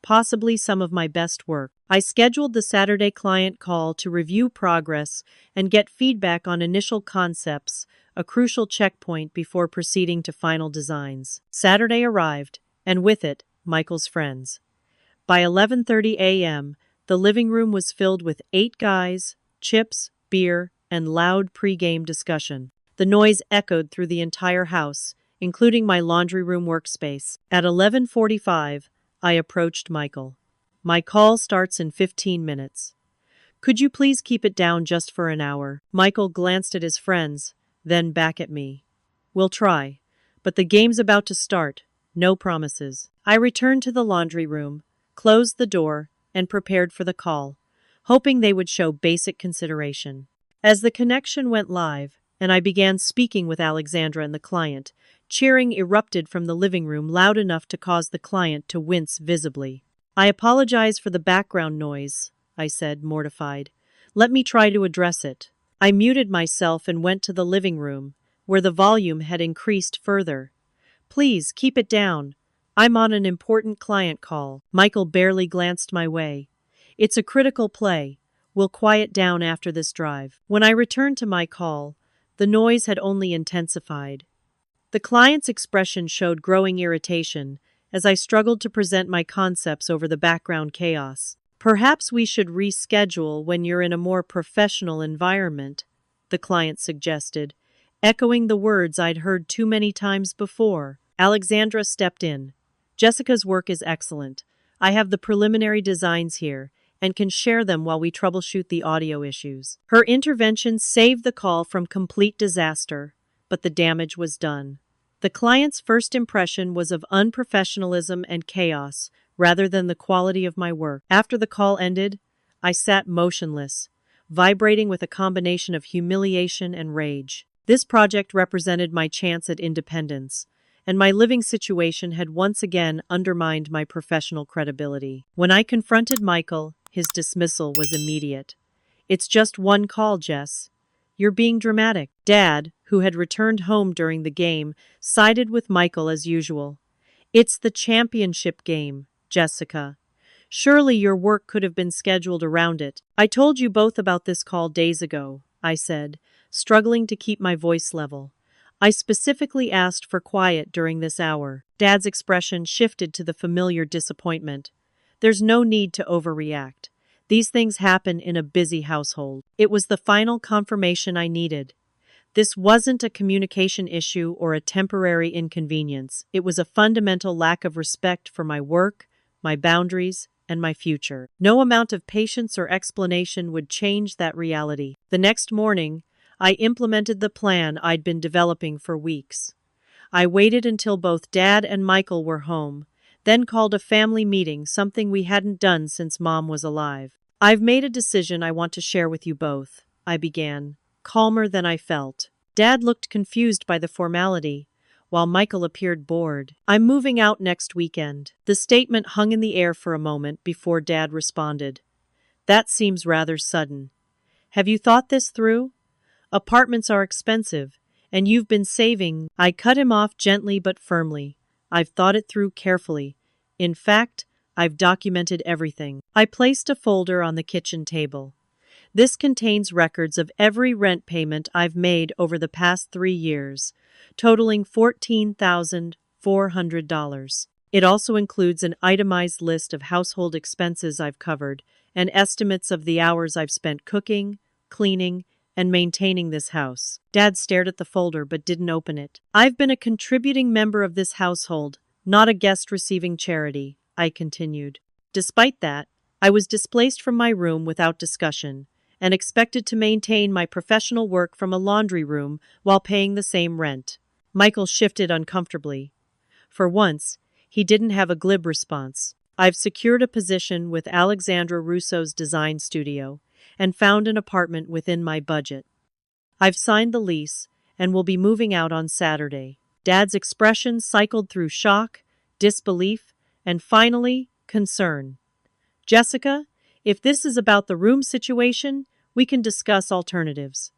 possibly some of my best work. I scheduled the Saturday client call to review progress and get feedback on initial concepts, a crucial checkpoint before proceeding to final designs. Saturday arrived, and with it, Michael's friends. By 11:30 a.m., the living room was filled with 8 guys, chips, beer, and loud pre-game discussion. The noise echoed through the entire house, including my laundry room workspace. At 11:45, I approached Michael. My call starts in 15 minutes. Could you please keep it down just for an hour? Michael glanced at his friends, then back at me. We'll try, but the game's about to start. No promises. I returned to the laundry room, closed the door, and prepared for the call, hoping they would show basic consideration. As the connection went live, and I began speaking with Alexandra and the client, cheering erupted from the living room loud enough to cause the client to wince visibly. I apologize for the background noise, I said, mortified. Let me try to address it. I muted myself and went to the living room, where the volume had increased further. Please, keep it down. I'm on an important client call. Michael barely glanced my way. It's a critical play. We'll quiet down after this drive. When I returned to my call, the noise had only intensified. The client's expression showed growing irritation as I struggled to present my concepts over the background chaos. Perhaps we should reschedule when you're in a more professional environment, the client suggested, echoing the words I'd heard too many times before. Alexandra stepped in. Jessica's work is excellent. I have the preliminary designs here and can share them while we troubleshoot the audio issues. Her intervention saved the call from complete disaster, but the damage was done. The client's first impression was of unprofessionalism and chaos, rather than the quality of my work. After the call ended, I sat motionless, vibrating with a combination of humiliation and rage. This project represented my chance at independence, and my living situation had once again undermined my professional credibility. When I confronted Michael, his dismissal was immediate. "It's just one call, Jess. You're being dramatic." Dad, who had returned home during the game, sided with Michael as usual. "It's the championship game, Jessica. Surely your work could have been scheduled around it." "I told you both about this call days ago," I said, struggling to keep my voice level. "I specifically asked for quiet during this hour." Dad's expression shifted to the familiar disappointment. "There's no need to overreact. These things happen in a busy household." It was the final confirmation I needed. This wasn't a communication issue or a temporary inconvenience. It was a fundamental lack of respect for my work, my boundaries, and my future. No amount of patience or explanation would change that reality. The next morning, I implemented the plan I'd been developing for weeks. I waited until both Dad and Michael were home, then called a family meeting, something we hadn't done since Mom was alive. "I've made a decision I want to share with you both," I began, calmer than I felt. Dad looked confused by the formality, while Michael appeared bored. "I'm moving out next weekend." The statement hung in the air for a moment before Dad responded. "That seems rather sudden. Have you thought this through? Apartments are expensive, and you've been saving." I cut him off gently but firmly. "I've thought it through carefully. In fact, I've documented everything." I placed a folder on the kitchen table. "This contains records of every rent payment I've made over the past 3 years, totaling $14,400. It also includes an itemized list of household expenses I've covered and estimates of the hours I've spent cooking, cleaning, and maintaining this house." Dad stared at the folder but didn't open it. "I've been a contributing member of this household, not a guest receiving charity," I continued. "Despite that, I was displaced from my room without discussion and expected to maintain my professional work from a laundry room while paying the same rent." Michael shifted uncomfortably. For once, he didn't have a glib response. "I've secured a position with Alexandra Russo's design studio and found an apartment within my budget. I've signed the lease and will be moving out on Saturday." Dad's expression cycled through shock, disbelief, and finally, concern. "Jessica, if this is about the room situation, we can discuss alternatives.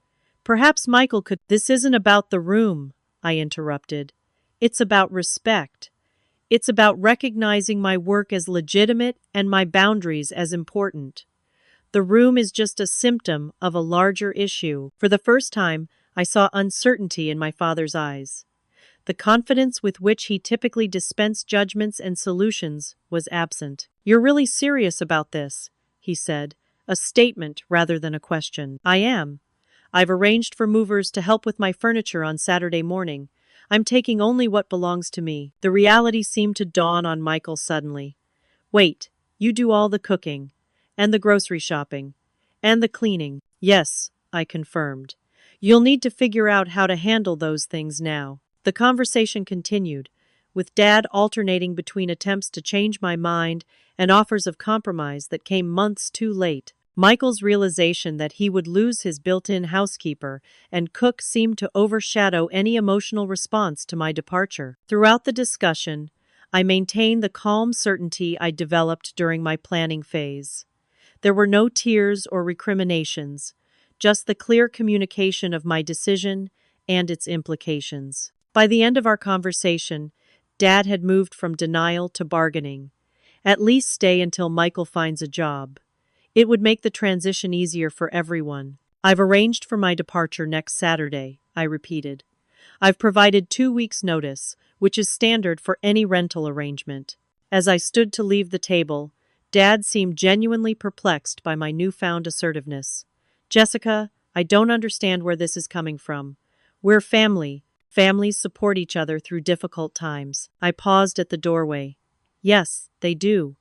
Perhaps Michael could—" "This isn't about the room," I interrupted. "It's about respect. It's about recognizing my work as legitimate and my boundaries as important. The room is just a symptom of a larger issue." For the first time, I saw uncertainty in my father's eyes. The confidence with which he typically dispensed judgments and solutions was absent. "You're really serious about this," he said, a statement rather than a question. "I am. I've arranged for movers to help with my furniture on Saturday morning. I'm taking only what belongs to me." The reality seemed to dawn on Michael suddenly. "Wait, you do all the cooking, and the grocery shopping, and the cleaning?" "Yes," I confirmed. "You'll need to figure out how to handle those things now." The conversation continued, with Dad alternating between attempts to change my mind and offers of compromise that came months too late. Michael's realization that he would lose his built-in housekeeper and cook seemed to overshadow any emotional response to my departure. Throughout the discussion, I maintained the calm certainty I developed during my planning phase. There were no tears or recriminations, just the clear communication of my decision and its implications. By the end of our conversation, Dad had moved from denial to bargaining. "At least stay until Michael finds a job. It would make the transition easier for everyone." "I've arranged for my departure next Saturday," I repeated. "I've provided 2 weeks' notice, which is standard for any rental arrangement." As I stood to leave the table, Dad seemed genuinely perplexed by my newfound assertiveness. "Jessica, I don't understand where this is coming from. We're family. Families support each other through difficult times." I paused at the doorway. "Yes, they do.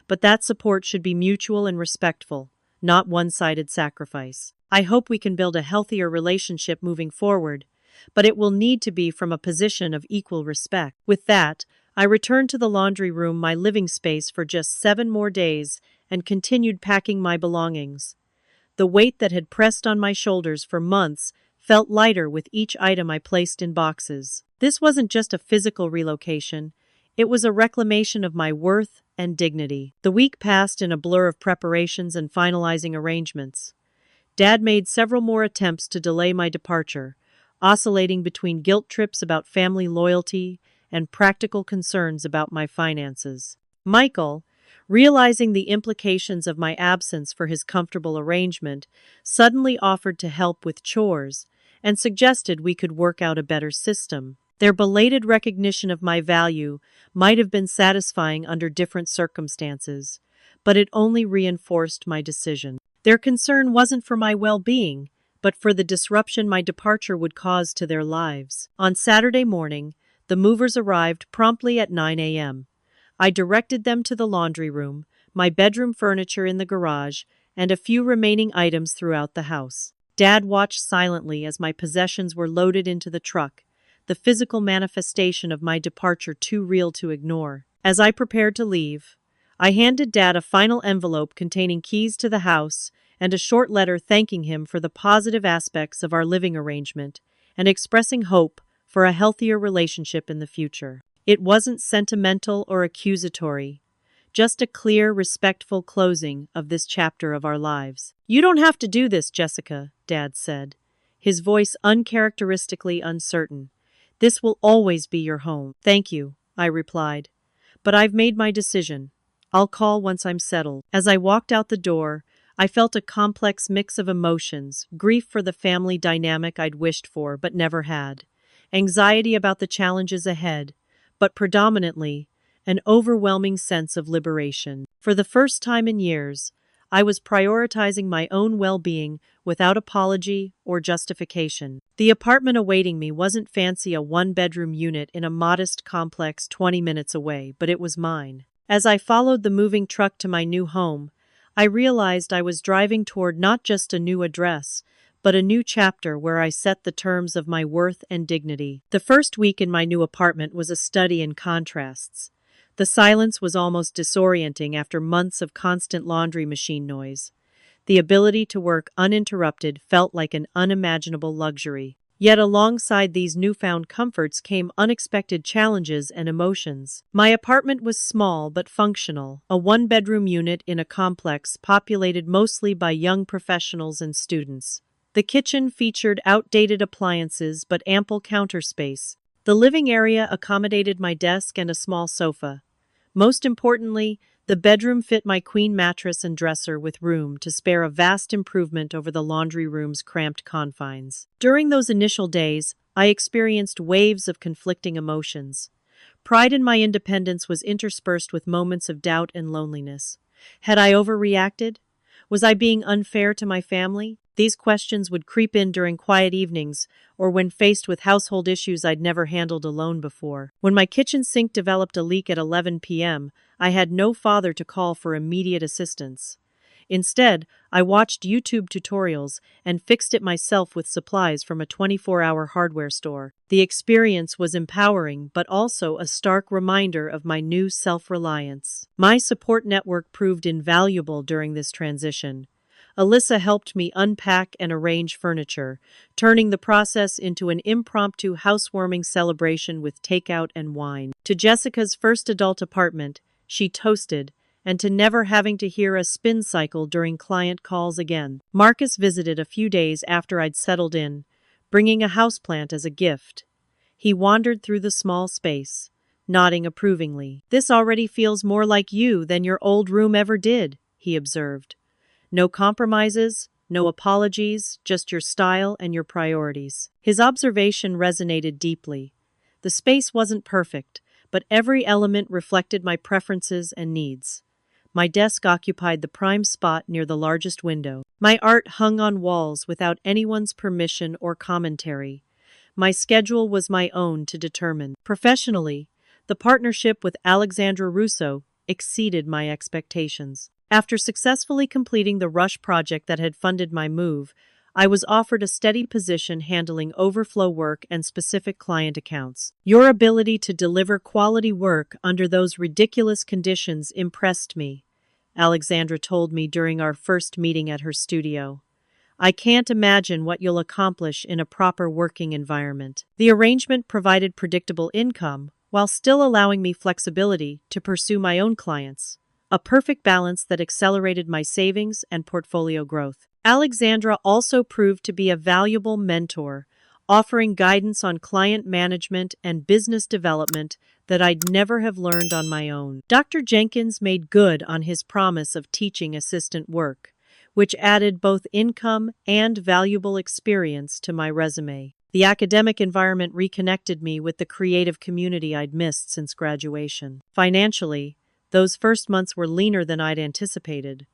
But that support should be mutual and respectful, not one-sided sacrifice. I hope we can build a healthier relationship moving forward, but it will need to be from a position of equal respect." With that, I returned to the laundry room, my living space, for just 7 more days and continued packing my belongings. The weight that had pressed on my shoulders for months felt lighter with each item I placed in boxes. This wasn't just a physical relocation, it was a reclamation of my worth and dignity. The week passed in a blur of preparations and finalizing arrangements. Dad made several more attempts to delay my departure, oscillating between guilt trips about family loyalty and practical concerns about my finances. Michael, realizing the implications of my absence for his comfortable arrangement, suddenly offered to help with chores and suggested we could work out a better system. Their belated recognition of my value might have been satisfying under different circumstances, but it only reinforced my decision. Their concern wasn't for my well-being, but for the disruption my departure would cause to their lives. On Saturday morning, the movers arrived promptly at 9 a.m. I directed them to the laundry room, my bedroom furniture in the garage, and a few remaining items throughout the house. Dad watched silently as my possessions were loaded into the truck, the physical manifestation of my departure too real to ignore. As I prepared to leave, I handed Dad a final envelope containing keys to the house and a short letter thanking him for the positive aspects of our living arrangement and expressing hope for a healthier relationship in the future. It wasn't sentimental or accusatory, just a clear, respectful closing of this chapter of our lives. "You don't have to do this, Jessica," Dad said, his voice uncharacteristically uncertain. "This will always be your home." "Thank you," I replied, "but I've made my decision. I'll call once I'm settled." As I walked out the door, I felt a complex mix of emotions: grief for the family dynamic I'd wished for but never had, anxiety about the challenges ahead, but predominantly, an overwhelming sense of liberation. For the first time in years, I was prioritizing my own well-being without apology or justification. The apartment awaiting me wasn't fancy, a one-bedroom unit in a modest complex 20 minutes away, but it was mine. As I followed the moving truck to my new home, I realized I was driving toward not just a new address, but a new chapter where I set the terms of my worth and dignity. The first week in my new apartment was a study in contrasts. The silence was almost disorienting after months of constant laundry machine noise. The ability to work uninterrupted felt like an unimaginable luxury. Yet alongside these newfound comforts came unexpected challenges and emotions. My apartment was small but functional, a one-bedroom unit in a complex populated mostly by young professionals and students. The kitchen featured outdated appliances but ample counter space. The living area accommodated my desk and a small sofa. Most importantly, the bedroom fit my queen mattress and dresser with room to spare, a vast improvement over the laundry room's cramped confines. During those initial days, I experienced waves of conflicting emotions. Pride in my independence was interspersed with moments of doubt and loneliness. Had I overreacted? Was I being unfair to my family? These questions would creep in during quiet evenings or when faced with household issues I'd never handled alone before. When my kitchen sink developed a leak at 11 p.m., I had no father to call for immediate assistance. Instead, I watched YouTube tutorials and fixed it myself with supplies from a 24-hour hardware store. The experience was empowering, but also a stark reminder of my new self-reliance. My support network proved invaluable during this transition. Alyssa helped me unpack and arrange furniture, turning the process into an impromptu housewarming celebration with takeout and wine. To Jessica's first adult apartment, she toasted, and to never having to hear a spin cycle during client calls again. Marcus visited a few days after I'd settled in, bringing a houseplant as a gift. He wandered through the small space, nodding approvingly. "This already feels more like you than your old room ever did," he observed. "No compromises, no apologies, just your style and your priorities." His observation resonated deeply. The space wasn't perfect, but every element reflected my preferences and needs. My desk occupied the prime spot near the largest window. My art hung on walls without anyone's permission or commentary. My schedule was my own to determine. Professionally, the partnership with Alexandra Russo exceeded my expectations. After successfully completing the rush project that had funded my move, I was offered a steady position handling overflow work and specific client accounts. "Your ability to deliver quality work under those ridiculous conditions impressed me," Alexandra told me during our first meeting at her studio. I can't imagine what you'll accomplish in a proper working environment. The arrangement provided predictable income while still allowing me flexibility to pursue my own clients, a perfect balance that accelerated my savings and portfolio growth. Alexandra also proved to be a valuable mentor, offering guidance on client management and business development that I'd never have learned on my own. Dr. Jenkins made good on his promise of teaching assistant work, which added both income and valuable experience to my resume. The academic environment reconnected me with the creative community I'd missed since graduation. Financially, those first months were leaner than I'd anticipated.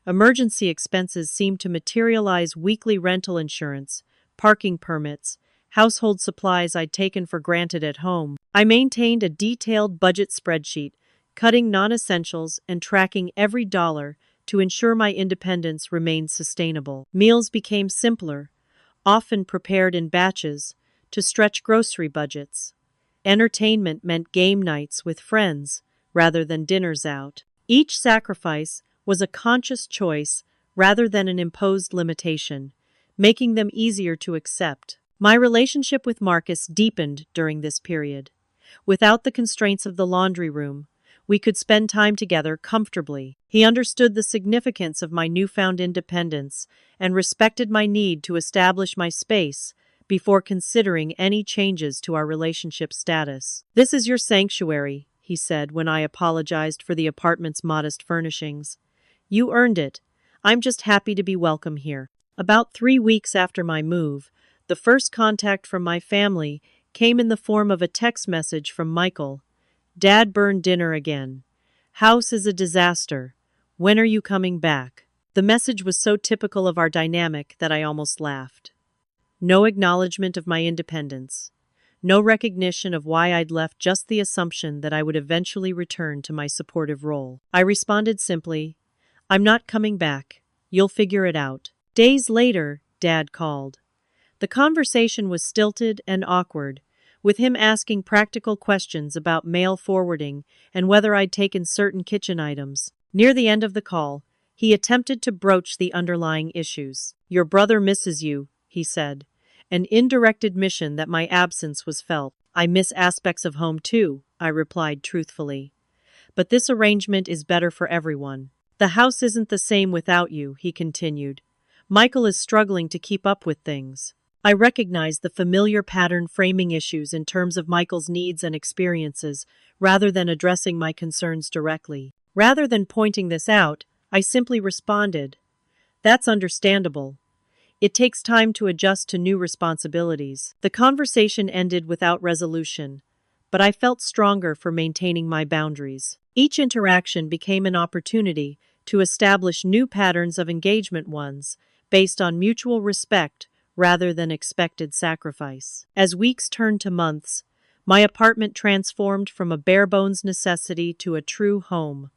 Emergency expenses seemed to materialize: weekly rental insurance, parking permits, household supplies I'd taken for granted at home. I maintained a detailed budget spreadsheet, cutting non-essentials and tracking every dollar to ensure my independence remained sustainable. Meals became simpler, often prepared in batches, to stretch grocery budgets. Entertainment meant game nights with friends rather than dinners out. Each sacrifice was a conscious choice rather than an imposed limitation, making them easier to accept. My relationship with Marcus deepened during this period. Without the constraints of the laundry room, we could spend time together comfortably. He understood the significance of my newfound independence and respected my need to establish my space before considering any changes to our relationship status. "This is your sanctuary," he said when I apologized for the apartment's modest furnishings. "You earned it. I'm just happy to be welcome here." About 3 weeks after my move, the first contact from my family came in the form of a text message from Michael. "Dad burned dinner again. House is a disaster. When are you coming back?" The message was so typical of our dynamic that I almost laughed. No acknowledgement of my independence. No recognition of why I'd left, just the assumption that I would eventually return to my supportive role. I responded simply, "I'm not coming back. You'll figure it out." Days later, Dad called. The conversation was stilted and awkward, with him asking practical questions about mail forwarding and whether I'd taken certain kitchen items. Near the end of the call, he attempted to broach the underlying issues. "Your brother misses you," he said, an indirect admission that my absence was felt. "I miss aspects of home too," I replied truthfully. "But this arrangement is better for everyone." "The house isn't the same without you," he continued. "Michael is struggling to keep up with things." I recognized the familiar pattern, framing issues in terms of Michael's needs and experiences, rather than addressing my concerns directly. Rather than pointing this out, I simply responded, "That's understandable. It takes time to adjust to new responsibilities." The conversation ended without resolution, but I felt stronger for maintaining my boundaries. Each interaction became an opportunity to establish new patterns of engagement, ones based on mutual respect rather than expected sacrifice. As weeks turned to months, my apartment transformed from a bare-bones necessity to a true home.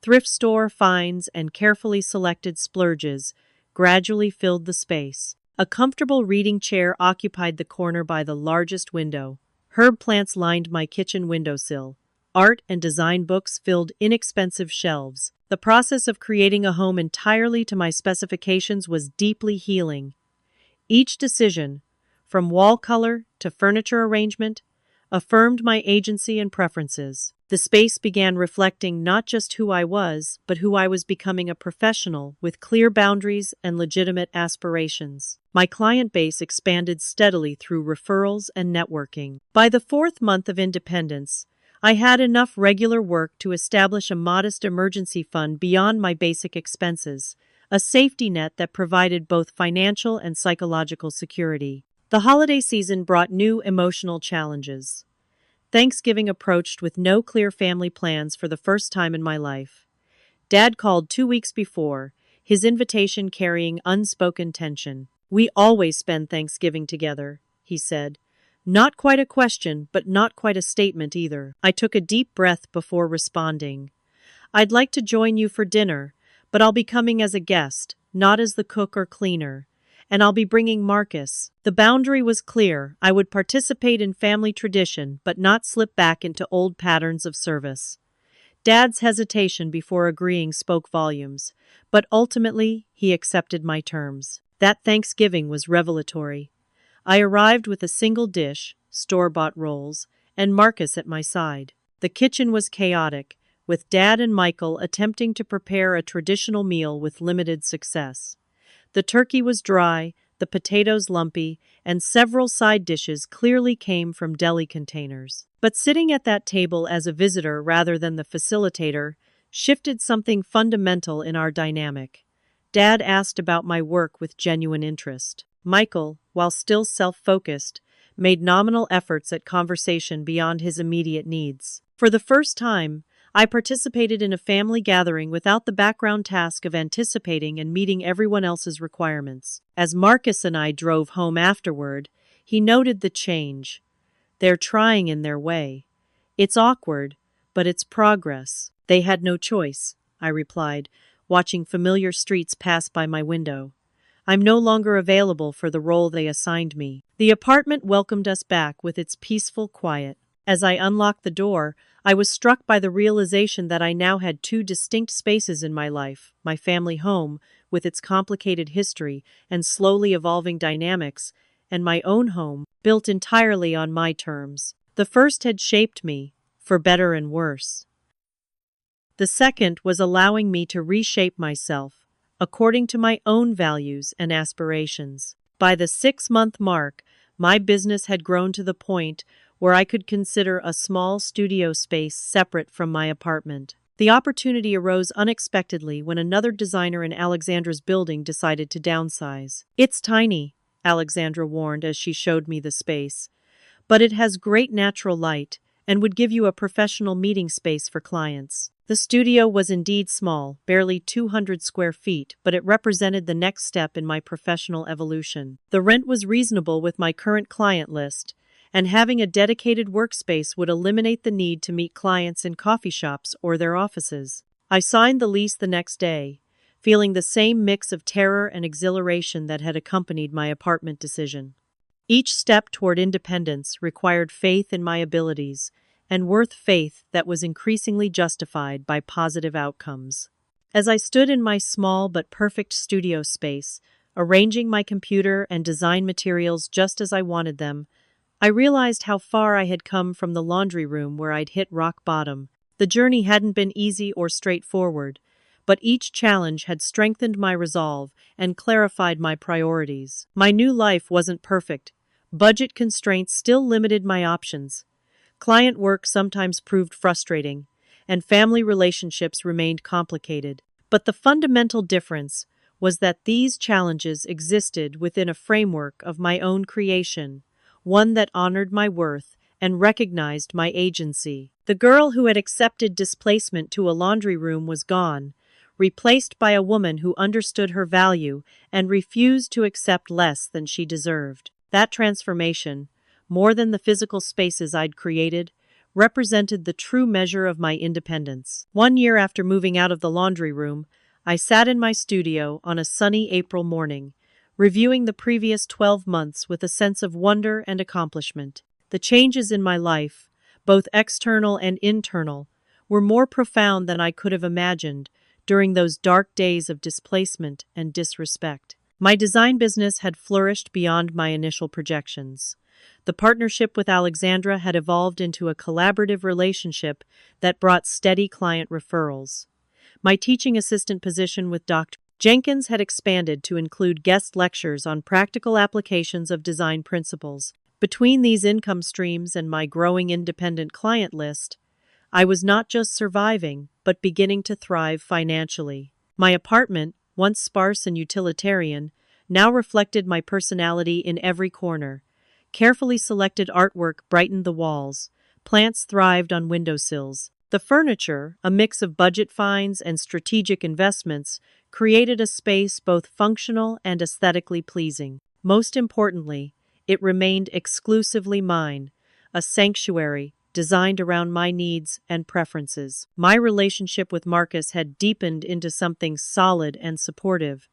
Thrift store finds and carefully selected splurges gradually filled the space. A comfortable reading chair occupied the corner by the largest window. Herb plants lined my kitchen windowsill. Art and design books filled inexpensive shelves. The process of creating a home entirely to my specifications was deeply healing. Each decision, from wall color to furniture arrangement, affirmed my agency and preferences. The space began reflecting not just who I was, but who I was becoming: a professional with clear boundaries and legitimate aspirations. My client base expanded steadily through referrals and networking. By the 4th month of independence, I had enough regular work to establish a modest emergency fund beyond my basic expenses, a safety net that provided both financial and psychological security. The holiday season brought new emotional challenges. Thanksgiving approached with no clear family plans for the first time in my life. Dad called 2 weeks before, his invitation carrying unspoken tension. "We always spend Thanksgiving together," he said. Not quite a question, but not quite a statement either. I took a deep breath before responding. "I'd like to join you for dinner, but I'll be coming as a guest, not as the cook or cleaner. And I'll be bringing Marcus." The boundary was clear. I would participate in family tradition, but not slip back into old patterns of service. Dad's hesitation before agreeing spoke volumes, but ultimately he accepted my terms. That Thanksgiving was revelatory. I arrived with a single dish, store-bought rolls, and Marcus at my side. The kitchen was chaotic, with Dad and Michael attempting to prepare a traditional meal with limited success. The turkey was dry, the potatoes lumpy, and several side dishes clearly came from deli containers. But sitting at that table as a visitor rather than the facilitator shifted something fundamental in our dynamic. Dad asked about my work with genuine interest. Michael, while still self-focused, made nominal efforts at conversation beyond his immediate needs. For the first time, I participated in a family gathering without the background task of anticipating and meeting everyone else's requirements. As Marcus and I drove home afterward, he noted the change. They're trying in their way. It's awkward, but it's progress. They had no choice, I replied, watching familiar streets pass by my window. I'm no longer available for the role they assigned me. The apartment welcomed us back with its peaceful quiet. As I unlocked the door, I was struck by the realization that I now had two distinct spaces in my life: my family home, with its complicated history and slowly evolving dynamics, and my own home, built entirely on my terms. The first had shaped me, for better and worse. The second was allowing me to reshape myself, according to my own values and aspirations. By the 6-month mark, my business had grown to the point where I could consider a small studio space separate from my apartment. The opportunity arose unexpectedly when another designer in Alexandra's building decided to downsize. "It's tiny," Alexandra warned as she showed me the space, "but it has great natural light and would give you a professional meeting space for clients." The studio was indeed small, barely 200 square feet, but it represented the next step in my professional evolution. The rent was reasonable with my current client list, and having a dedicated workspace would eliminate the need to meet clients in coffee shops or their offices. I signed the lease the next day, feeling the same mix of terror and exhilaration that had accompanied my apartment decision. Each step toward independence required faith in my abilities, and worth faith that was increasingly justified by positive outcomes. As I stood in my small but perfect studio space, arranging my computer and design materials just as I wanted them, I realized how far I had come from the laundry room where I'd hit rock bottom. The journey hadn't been easy or straightforward, but each challenge had strengthened my resolve and clarified my priorities. My new life wasn't perfect. Budget constraints still limited my options. Client work sometimes proved frustrating, and family relationships remained complicated. But the fundamental difference was that these challenges existed within a framework of my own creation, one that honored my worth and recognized my agency. The girl who had accepted displacement to a laundry room was gone, replaced by a woman who understood her value and refused to accept less than she deserved. That transformation, more than the physical spaces I'd created, represented the true measure of my independence. 1 year after moving out of the laundry room, I sat in my studio on a sunny April morning, reviewing the previous 12 months with a sense of wonder and accomplishment. The changes in my life, both external and internal, were more profound than I could have imagined during those dark days of displacement and disrespect. My design business had flourished beyond my initial projections. The partnership with Alexandra had evolved into a collaborative relationship that brought steady client referrals. My teaching assistant position with Dr. Jenkins had expanded to include guest lectures on practical applications of design principles. Between these income streams and my growing independent client list, I was not just surviving, but beginning to thrive financially. My apartment, once sparse and utilitarian, now reflected my personality in every corner. Carefully selected artwork brightened the walls. Plants thrived on windowsills. The furniture, a mix of budget finds and strategic investments, created a space both functional and aesthetically pleasing. Most importantly, it remained exclusively mine, a sanctuary designed around my needs and preferences. My relationship with Marcus had deepened into something solid and supportive.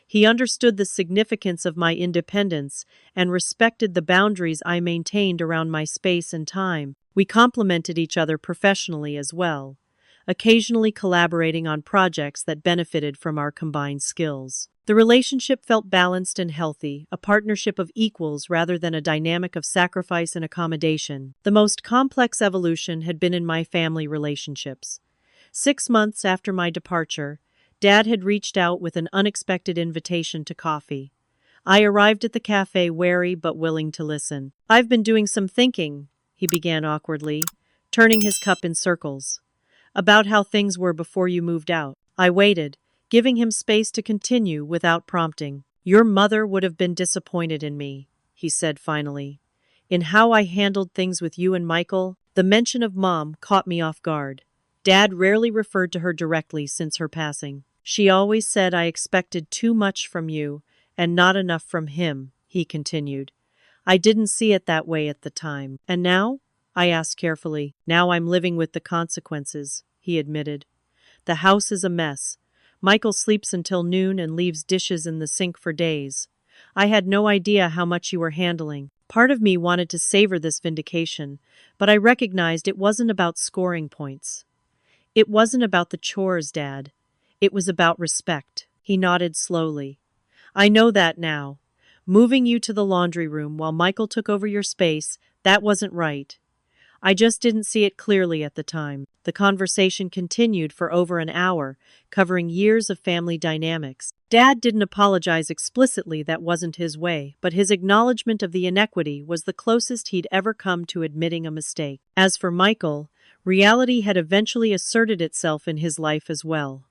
He understood the significance of my independence and respected the boundaries I maintained around my space and time. We complemented each other professionally as well, occasionally collaborating on projects that benefited from our combined skills. The relationship felt balanced and healthy, a partnership of equals rather than a dynamic of sacrifice and accommodation. The most complex evolution had been in my family relationships. 6 months after my departure, Dad had reached out with an unexpected invitation to coffee. I arrived at the cafe wary but willing to listen. "I've been doing some thinking," he began awkwardly, turning his cup in circles, "about how things were before you moved out." I waited, giving him space to continue without prompting. "Your mother would have been disappointed in me," he said finally. "In how I handled things with you and Michael." The mention of Mom caught me off guard. Dad rarely referred to her directly since her passing. "She always said I expected too much from you and not enough from him," he continued. "I didn't see it that way at the time." "And now?" I asked carefully. "Now I'm living with the consequences," he admitted. "The house is a mess. Michael sleeps until noon and leaves dishes in the sink for days. I had no idea how much you were handling." Part of me wanted to savor this vindication, but I recognized it wasn't about scoring points. "It wasn't about the chores, Dad. It was about respect." He nodded slowly. "I know that now. Moving you to the laundry room while Michael took over your space, that wasn't right. I just didn't see it clearly at the time." The conversation continued for over an hour, covering years of family dynamics. Dad didn't apologize explicitly, that wasn't his way, but his acknowledgement of the inequity was the closest he'd ever come to admitting a mistake. As for Michael, reality had eventually asserted itself in his life as well.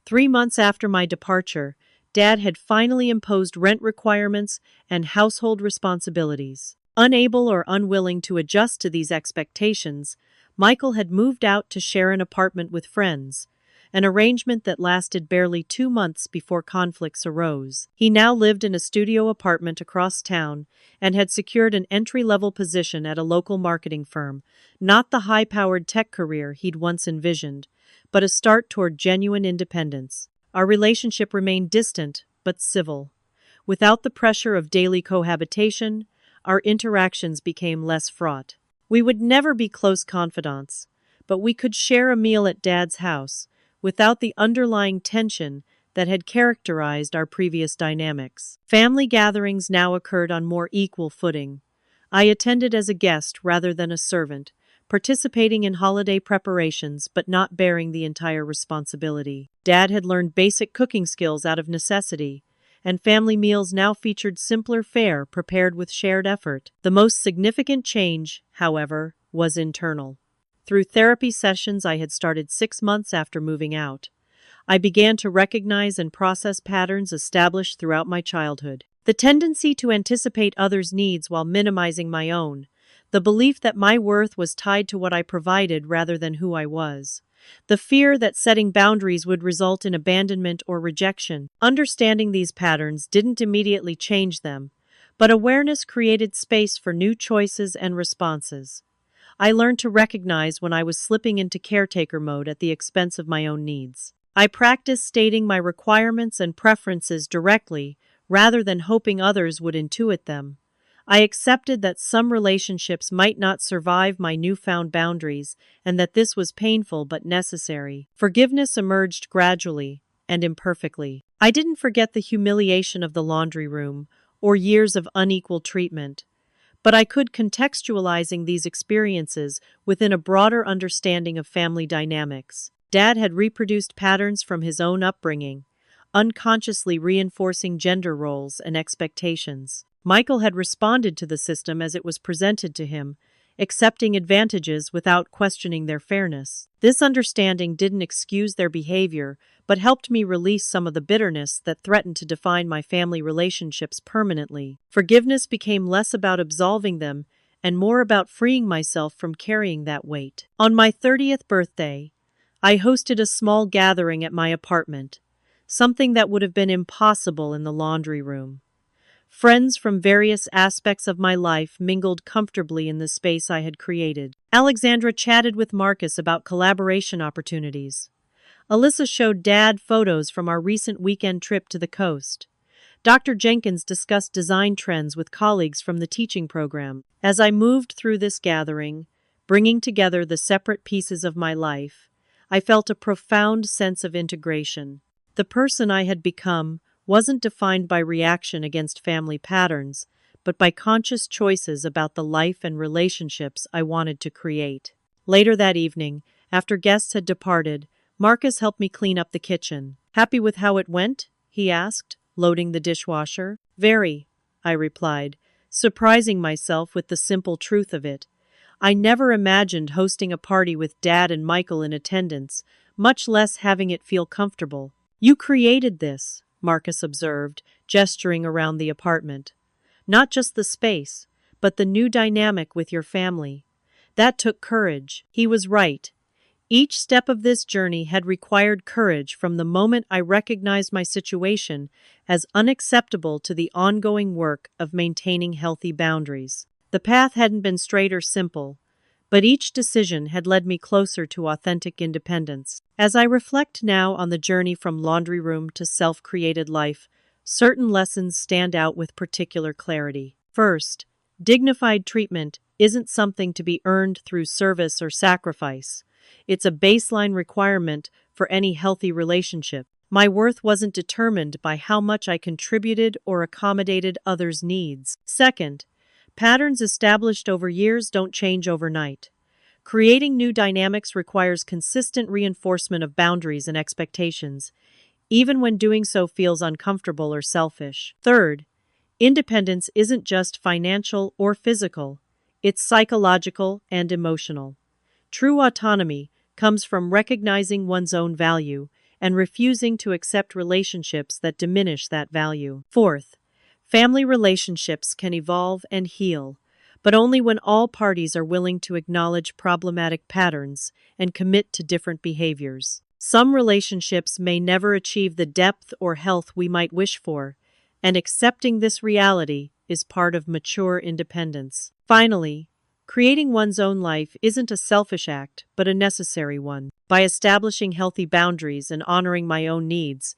3 months after my departure, Dad had finally imposed rent requirements and household responsibilities. Unable or unwilling to adjust to these expectations, Michael had moved out to share an apartment with friends, an arrangement that lasted barely 2 months before conflicts arose. He now lived in a studio apartment across town and had secured an entry-level position at a local marketing firm, not the high-powered tech career he'd once envisioned, but a start toward genuine independence. Our relationship remained distant, but civil. Without the pressure of daily cohabitation, our interactions became less fraught. We would never be close confidants, but we could share a meal at Dad's house without the underlying tension that had characterized our previous dynamics. Family gatherings now occurred on more equal footing. I attended as a guest rather than a servant, participating in holiday preparations but not bearing the entire responsibility. Dad had learned basic cooking skills out of necessity, and family meals now featured simpler fare prepared with shared effort. The most significant change, however, was internal. Through therapy sessions I had started 6 months after moving out, I began to recognize and process patterns established throughout my childhood. The tendency to anticipate others' needs while minimizing my own, the belief that my worth was tied to what I provided rather than who I was, the fear that setting boundaries would result in abandonment or rejection. Understanding these patterns didn't immediately change them, but awareness created space for new choices and responses. I learned to recognize when I was slipping into caretaker mode at the expense of my own needs. I practiced stating my requirements and preferences directly rather than hoping others would intuit them. I accepted that some relationships might not survive my newfound boundaries and that this was painful but necessary. Forgiveness emerged gradually and imperfectly. I didn't forget the humiliation of the laundry room or years of unequal treatment, but I could contextualizing these experiences within a broader understanding of family dynamics. Dad had reproduced patterns from his own upbringing, unconsciously reinforcing gender roles and expectations. Michael had responded to the system as it was presented to him, accepting advantages without questioning their fairness. This understanding didn't excuse their behavior, but helped me release some of the bitterness that threatened to define my family relationships permanently. Forgiveness became less about absolving them and more about freeing myself from carrying that weight. On my 30th birthday, I hosted a small gathering at my apartment, something that would have been impossible in the laundry room. Friends from various aspects of my life mingled comfortably in the space I had created. Alexandra chatted with Marcus about collaboration opportunities. Alyssa showed Dad photos from our recent weekend trip to the coast. Dr. Jenkins discussed design trends with colleagues from the teaching program. As I moved through this gathering, bringing together the separate pieces of my life, I felt a profound sense of integration. The person I had become wasn't defined by reaction against family patterns, but by conscious choices about the life and relationships I wanted to create. Later that evening, after guests had departed, Marcus helped me clean up the kitchen. "Happy with how it went?" he asked, loading the dishwasher. "Very," I replied, surprising myself with the simple truth of it. I never imagined hosting a party with Dad and Michael in attendance, much less having it feel comfortable. "You created this," Marcus observed, gesturing around the apartment. "Not just the space, but the new dynamic with your family. That took courage." He was right. Each step of this journey had required courage from the moment I recognized my situation as unacceptable to the ongoing work of maintaining healthy boundaries. The path hadn't been straight or simple, but each decision had led me closer to authentic independence. As I reflect now on the journey from laundry room to self-created life, certain lessons stand out with particular clarity. First, dignified treatment isn't something to be earned through service or sacrifice. It's a baseline requirement for any healthy relationship. My worth wasn't determined by how much I contributed or accommodated others' needs. Second, patterns established over years don't change overnight. Creating new dynamics requires consistent reinforcement of boundaries and expectations, even when doing so feels uncomfortable or selfish. Third, independence isn't just financial or physical, it's psychological and emotional. True autonomy comes from recognizing one's own value and refusing to accept relationships that diminish that value. Fourth, family relationships can evolve and heal, but only when all parties are willing to acknowledge problematic patterns and commit to different behaviors. Some relationships may never achieve the depth or health we might wish for, and accepting this reality is part of mature independence. Finally, creating one's own life isn't a selfish act, but a necessary one. By establishing healthy boundaries and honoring my own needs,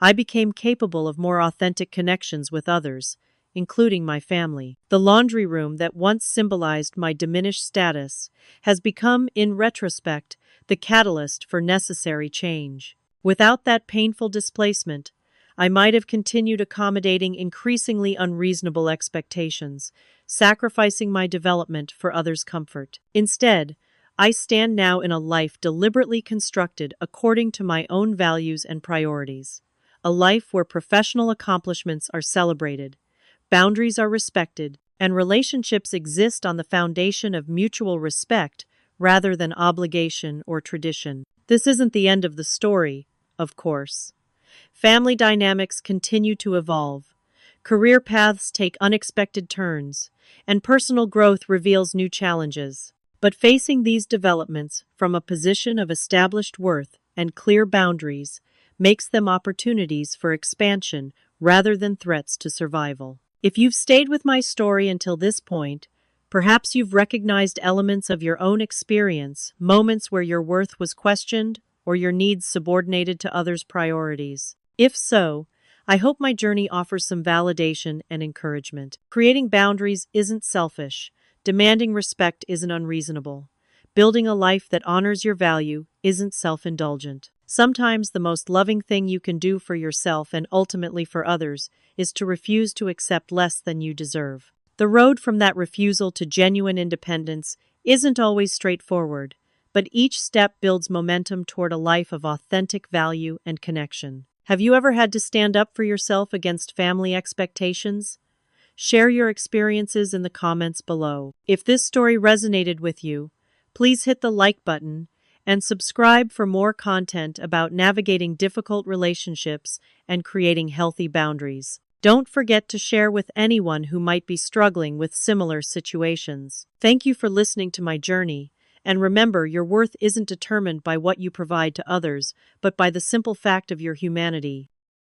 I became capable of more authentic connections with others, including my family. The laundry room that once symbolized my diminished status has become, in retrospect, the catalyst for necessary change. Without that painful displacement, I might have continued accommodating increasingly unreasonable expectations, sacrificing my development for others' comfort. Instead, I stand now in a life deliberately constructed according to my own values and priorities. A life where professional accomplishments are celebrated, boundaries are respected, and relationships exist on the foundation of mutual respect rather than obligation or tradition. This isn't the end of the story, of course. Family dynamics continue to evolve, career paths take unexpected turns, and personal growth reveals new challenges. But facing these developments from a position of established worth and clear boundaries makes them opportunities for expansion rather than threats to survival. If you've stayed with my story until this point, perhaps you've recognized elements of your own experience, moments where your worth was questioned or your needs subordinated to others' priorities. If so, I hope my journey offers some validation and encouragement. Creating boundaries isn't selfish. Demanding respect isn't unreasonable. Building a life that honors your value isn't self-indulgent. Sometimes the most loving thing you can do for yourself and ultimately for others is to refuse to accept less than you deserve. The road from that refusal to genuine independence isn't always straightforward, but each step builds momentum toward a life of authentic value and connection. Have you ever had to stand up for yourself against family expectations? Share your experiences in the comments below. If this story resonated with you, please hit the like button and subscribe for more content about navigating difficult relationships and creating healthy boundaries. Don't forget to share with anyone who might be struggling with similar situations. Thank you for listening to my journey, and remember, your worth isn't determined by what you provide to others, but by the simple fact of your humanity.